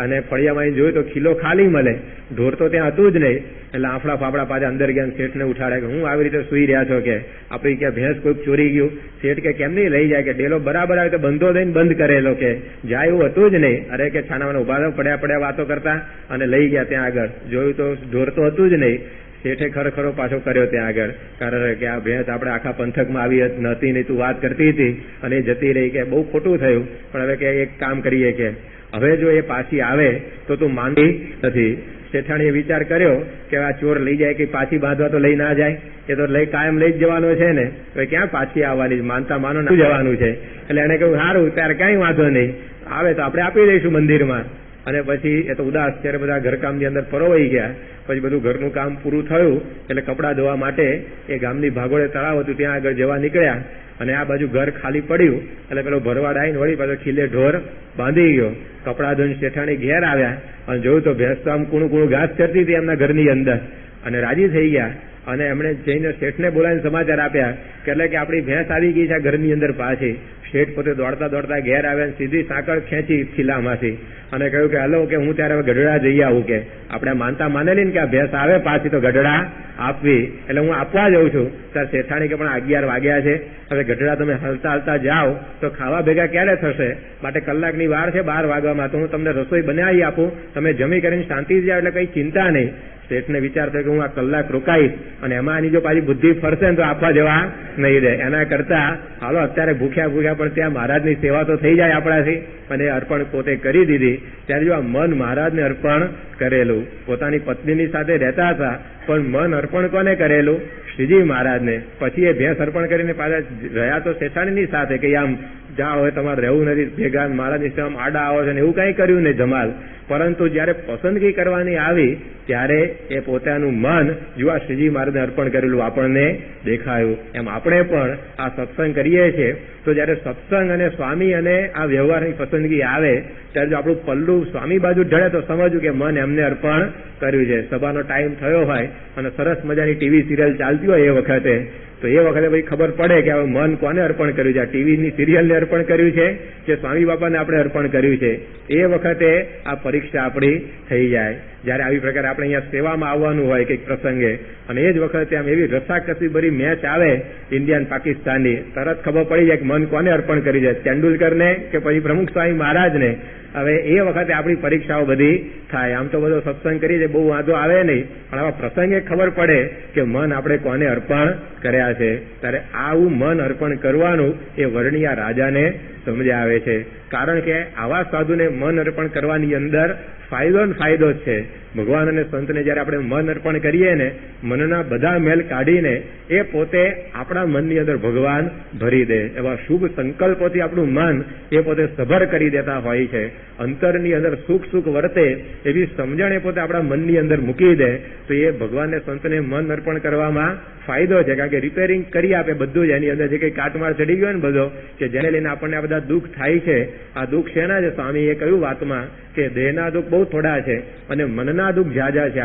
અને ફળિયામાં જોયું તો ખીલો ખાલી મળે, ઢોર તો ત્યાં હતું જ નહીં. એટલે આફડા ફાફડા પાછા અંદર ગયા. શેઠને ઉઠાડે કે હું આવી રીતે સુઈ રહ્યા છો કે આપણી ક્યાં ભેંસ કોઈક ચોરી ગયું? શેઠ કે કેમ નહીં લઈ જાય કે ડેલો બરાબર આવે તો બંધો દઈને બંધ કરેલો કે જાય એવું હતું જ નહીં. અરે કે છાનામાં ઉભા પડ્યા વાતો કરતા અને લઈ ગયા ત્યાં આગળ. જોયું તો ઢોર તો હતું જ નહીં. શેઠે ખરો પાછો કર્યો ત્યાં આગળ, કારણ કે આ ભેંસ આપણે આખા પંથકમાં આવી નથી નહીં, તું વાત કરતી હતી અને જતી રહી કે બહુ ખોટું થયું. પણ હવે કે એક કામ કરીએ કે હવે જો એ પાછી આવે તો તું માનતી નથી. શેઠાણીએ વિચાર કર્યો કે આ ચોર લઈ જાય કે પાછી બાંધવા તો લઈ ના જાય, એ તો લઈ કાયમ લઈ જ જવાનો છે ને, હવે ક્યાં પાછી આવવાની? માનતા માનો ના જવાનું છે. એટલે એને કહ્યું સારું ત્યારે કઈ વાંધો નહીં, આવે તો આપણે આપી દઈશું મંદિરમાં. અને પછી એ તો ઉદાસ ત્યારે બધા ઘરકામની અંદર પરોવાઈ ગયા. પછી બધું ઘરનું કામ પૂરું થયું એટલે કપડાં ધોવા માટે એ ગામની ભાગોળે તળાવ હતું ત્યાં આગળ જવા નીકળ્યા. અને આ બાજુ ઘર ખાલી પડ્યું એટલે પેલો ભરવાડ આવીને વળી પાછો ખીલે ઢોર બાંધી ગયો. કપડાં ધોઈને શેઠાણી ઘેર આવ્યા અને જોયું તો ભેંસ તો આમ કૂણું ઘાસ ચરતી હતી એમના ઘરની અંદર. અને રાજી થઈ ગયા અને એમણે જઈને શેઠને બોલાવીને સમાચાર આપ્યા કે એટલે કે આપણી ભેંસ આવી ગઈ છે ઘરની અંદર પાછી. શેઠ પોતે દોડતા ઘેર આવ્યા, સીધી સાંકળ ખેંચી ખીલામાંથી અને કહ્યું કે હલો કે હું ત્યારે ગઢડા જઈ આવું કે આપણે માનતા માનેલી ને કે આ ભેંસ આવે પાછી તો ગઢડા આપવી, એટલે હું આપવા જાઉં છું. ત્યારે શેઠાણી કે પણ 11 વાગ્યા છે, હવે ગઢડા તમે હલતા જાઓ તો ખાવા ભેગા ક્યારે થશે? માટે કલાકની વાર છે 12 વાગવામાં, તો હું તમને રસોઈ બનાવી આપું, તમે જમી કરીને શાંતિ જાઓ એટલે કઈ ચિંતા નહીં. શેઠને વિચાર થયો કે હું આ કલાક રોકાઈશ અને એમાં આની જો પાછી બુદ્ધિ ફરશે ને તો આપવા જવા નહીં દે. એના કરતા હાલો અત્યારે ભૂખ્યા પણ ત્યાં મહારાજની સેવા તો થઈ જાય આપણાથી. અને અર્પણ પોતે કરી દીધી. ત્યારે જો આ મન મહારાજને અર્પણ કરેલું, પોતાની પત્નીની સાથે રહેતા હતા પણ મન અર્પણ કોને કરેલું? શ્રીજી મહારાજને. પછી એ ભેંસ અર્પણ કરીને પાછા રહ્યા તો શેઠાણીની સાથે કે આમ જા હવે તમારે રહેવું નથી ભેગા, મહારાજની સેવામાં આડા આવો છે ને એવું કઈ કર્યું નહીં જમાલ. પરંતુ જયારે પસંદગી કરવાની આવી ત્યારે એ પોતાનું મન જુઓ શ્રીજી મહારાજને અર્પણ કરેલું આપણને દેખાયું. એમ આપણે પણ આ સત્સંગ કરીએ છીએ તો જયારે સત્સંગ અને સ્વામી અને આ વ્યવહારની પસંદગી આવે ત્યારે જો આપણું પલ્લું સ્વામી બાજુ ઢળે તો સમજવું કે મન એમને અર્પણ કર્યું છે. સભાનો ટાઈમ થયો હોય અને સરસ મજાની ટીવી સિરિયલ ચાલતી હોય એ વખતે, તો એ વખતે ભાઈ ખબર પડે કે હવે મન કોને અર્પણ કર્યું છે? આ ટીવીની સિરિયલને અર્પણ કર્યું છે કે સ્વામી બાપાને આપણે અર્પણ કર્યું છે? એ વખતે આ પરીક્ષા આપણી થઈ જાય. જયારે આવી પ્રકારે આપણે અહીંયા સેવામાં આવવાનું હોય કંઈક પ્રસંગે અને એ જ વખતે આમ એવી રસાકસી ભરી મેચ આવે ઇન્ડિયન પાકિસ્તાનની, તરત ખબર પડી જાય કે મન કોને અર્પણ કરી જાય, તેંડુલકરને કે પછી પ્રમુખ સ્વામી મહારાજને. હવે એ વખતે આપણી પરીક્ષાઓ બધી થાય. આમ તો બધો સત્સંગ કરી છે બહુ વાંધો આવે નહીં, પણ આવા પ્રસંગે ખબર પડે કે મન આપણે કોને અર્પણ કર્યા છે. ત્યારે આવું મન અર્પણ કરવાનું એ વર્ણિયા રાજાને સમજ આવે છે. કારણ કે આવા સાધુને મન અર્પણ કરવાની અંદર ફાયદો જ છે. ભગવાન અને સંતને જયારે આપણે મન અર્પણ કરીએ ને, મનના બધા મેલ કાઢીને એ પોતે આપણા મનની અંદર ભગવાન ભરી દે. એવા શુભ સંકલ્પોથી આપણું મન એ પોતે સભર કરી દેતા હોય છે. અંતરની અંદર સુખ વર્તે એવી સમજણ એ પોતે આપણા મનની અંદર મૂકી દે તો એ ભગવાનને સંતને મન અર્પણ કરવામાં ફાયદો છે. કારણ કે રિપેરિંગ કરી આપે બધું જ. એની અંદર જે કઈ કાટમાળ ચડી ગયો ને બધો કે જેને લઈને આપણને આ બધા દુઃખ થાય છે, આ દુઃખ શેના છે? સ્વામી એ કહ્યું વાતમાં કે દેહના દુઃખ બહુ થોડા છે અને મનના દુઃખ ઝાઝા છે.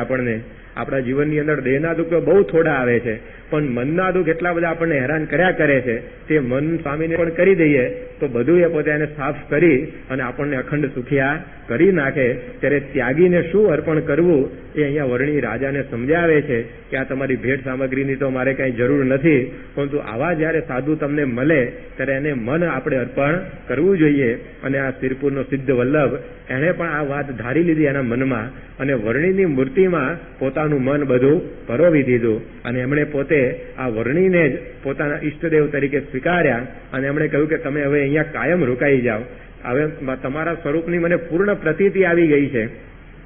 આપણા જીવનની અંદર દેહના દુઃખ બહુ થોડા આવે છે, પણ મનના દુઃખ એટલા બધા આપણને હેરાન કર્યા કરે છે. તે મન સ્વામીને પણ કરી દઈએ તો બધું એ પોતે એને સાફ કરી અને આપણને અખંડ સુખિયા કરી નાખે. ત્યારે ત્યાગીને શું અર્પણ કરવું એ અહીંયા વર્ણી રાજાને સમજાવે છે કે આ તમારી ભેટ સામગ્રીની તો મારે કંઈ જરૂર નથી, પરંતુ આવા જ્યારે સાધુ તમને મળે ત્યારે એને મન આપણે અર્પણ કરવું જોઈએ. અને આ સિરપુરનો સિદ્ધ વલ્લભ એણે પણ આ વાત ધારી લીધી એના મનમાં અને વર્ણીની મૂર્તિમાં પોતાનું મન બધું પરોવી દીધું અને એમણે પોતે આ વર્ણીને જ પોતાના ઈષ્ટદેવ તરીકે સ્વીકાર્યા અને એમણે કહ્યું કે તમે હવે અહીંયા કાયમ રોકાઈ જાઓ. હવે તમારા સ્વરૂપની મને પૂર્ણ પ્રતીતિ આવી ગઈ છે,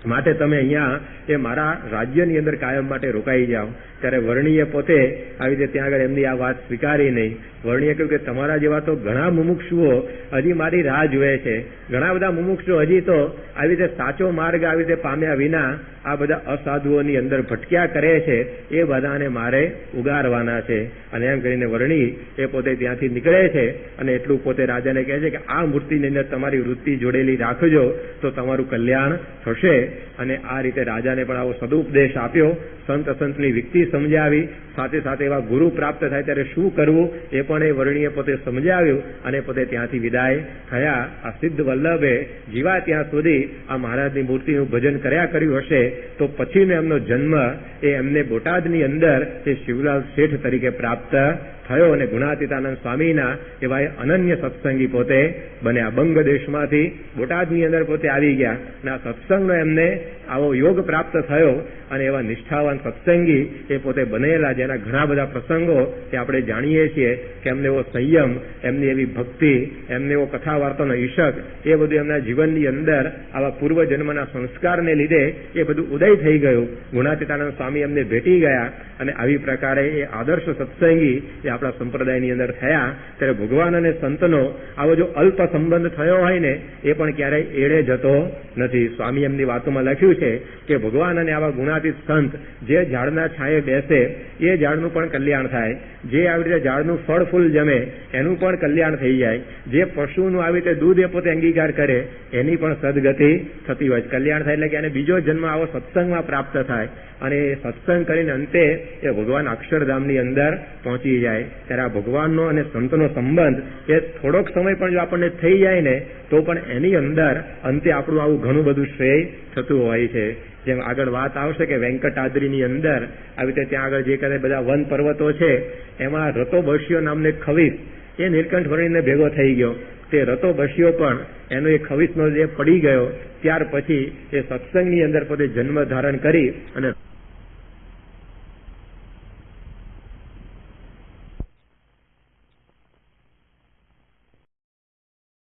માટે તમે અહીંયા એ મારા રાજ્યની અંદર કાયમ માટે રોકાઈ જાઓ. ત્યારે વર્ણીએ પોતે આવી રીતે ત્યાં આગળ એમની આ વાત સ્વીકારી નહીં. વર્ણીએ કહ્યું કે તમારા જેવા તો ઘણા મુમુક્ષુઓ હજી મારી રાહ જુએ છે. ઘણા બધા મુમુક્ષુઓ હજી તો આવી રીતે સાચો માર્ગ આવી રીતે પામ્યા વિના આ બધા અસાધુઓની અંદર ભટક્યા કરે છે, એ બધાને મારે ઉગારવાના છે. અને એમ કરીને વર્ણી એ પોતે ત્યાંથી નીકળે છે અને એટલું પોતે રાજાને કહે છે કે આ મૂર્તિની અંદર તમારી વૃત્તિ જોડેલી રાખજો તો તમારું કલ્યાણ થશે. અને આ રીતે રાજાને પણ આવો સદુપદેશ આપ્યો, સંતની વિકતિ સમજાવી, સાથે સાથે એવા ગુરુ પ્રાપ્ત થાય ત્યારે શું કરવું એ પણ એ વર્ણીએ પોતે સમજાવ્યું અને પોતે ત્યાંથી વિદાય થયા. આ સિદ્ધ વલ્લભે જીવા ત્યાં સુધી આ મહારાજની મૂર્તિનું ભજન કર્યા કર્યું હશે તો પછીનો એમનો જન્મ એ એમને બોટાદની અંદર એ શિવલાલ શેઠ તરીકે પ્રાપ્ત થયો અને ગુણાતીતાનંદ સ્વામીના એવા અનન્ય સત્સંગી પોતે બન્યા. બંગ દેશમાંથી બોટાદની અંદર પોતે આવી ગયા અને આ સત્સંગનો એમને આવો યોગ પ્રાપ્ત થયો અને એવા નિષ્ઠાવાન સત્સંગી એ પોતે બનેલા, જેના ઘણા બધા પ્રસંગો એ આપણે જાણીએ છીએ કે એમને એવો સંયમ, એમની એવી ભક્તિ, એમને એવો કથા વાર્તાનો ઈશક, એ બધું એમના જીવનની અંદર આવા પૂર્વજન્મના સંસ્કારને લીધે એ બધું ઉદય થઈ ગયું. ગુણાતીતાનંદ સ્વામી એમને ભેટી ગયા અને આવી પ્રકારે એ આદર્શ સત્સંગી એ આપણા સંપ્રદાયની અંદર થયા. ત્યારે ભગવાન અને સંતનો આવો જો અલ્પ સંબંધ થયો હોય ને એ પણ ક્યારેય એળે જતો નથી. સ્વામી એમની વાતોમાં લખ્યું છે કે ભગવાન અને આવા ગુણાતીત સંત જે ઝાડના છાંયે બેસે એ ઝાડનું પણ કલ્યાણ થાય, જે આવી રીતે ઝાડનું ફળ ફૂલ જમે એનું પણ કલ્યાણ થઈ જાય, જે પશુનું આવી રીતે દૂધ એ પોતે અંગીકાર કરે એની પણ સદગતિ થતી હોય. કલ્યાણ થાય એટલે કે એને બીજો જન્મ આવો સત્સંગમાં પ્રાપ્ત થાય અને એ સત્સંગ કરીને અંતે એ ભગવાન અક્ષરધામની અંદર પહોંચી જાય. ત્યારે આ ભગવાનનો અને સંતનો સંબંધ એ થોડોક સમય પણ જો આપણને થઈ જાય ને તો પણ એની અંદર અંતે આપણું આવું ઘણું બધું શ્રેય થતું હોય છે. જેમ આગળ વાત આવશે કે વેંકટાદ્રીની અંદર આવી રીતે ત્યાં આગળ જે કદાચ બધા વન પર્વતો છે એમાં રતો બસ્યો નામને ખવીસ એ નીલકંઠ વર્ણીને ભેગો થઈ ગયો. તે રતો બસ્યો પણ એનો એ ખવીસનો જે પડી ગયો ત્યાર પછી એ સત્સંગની અંદર પોતે જન્મ ધારણ કરી અને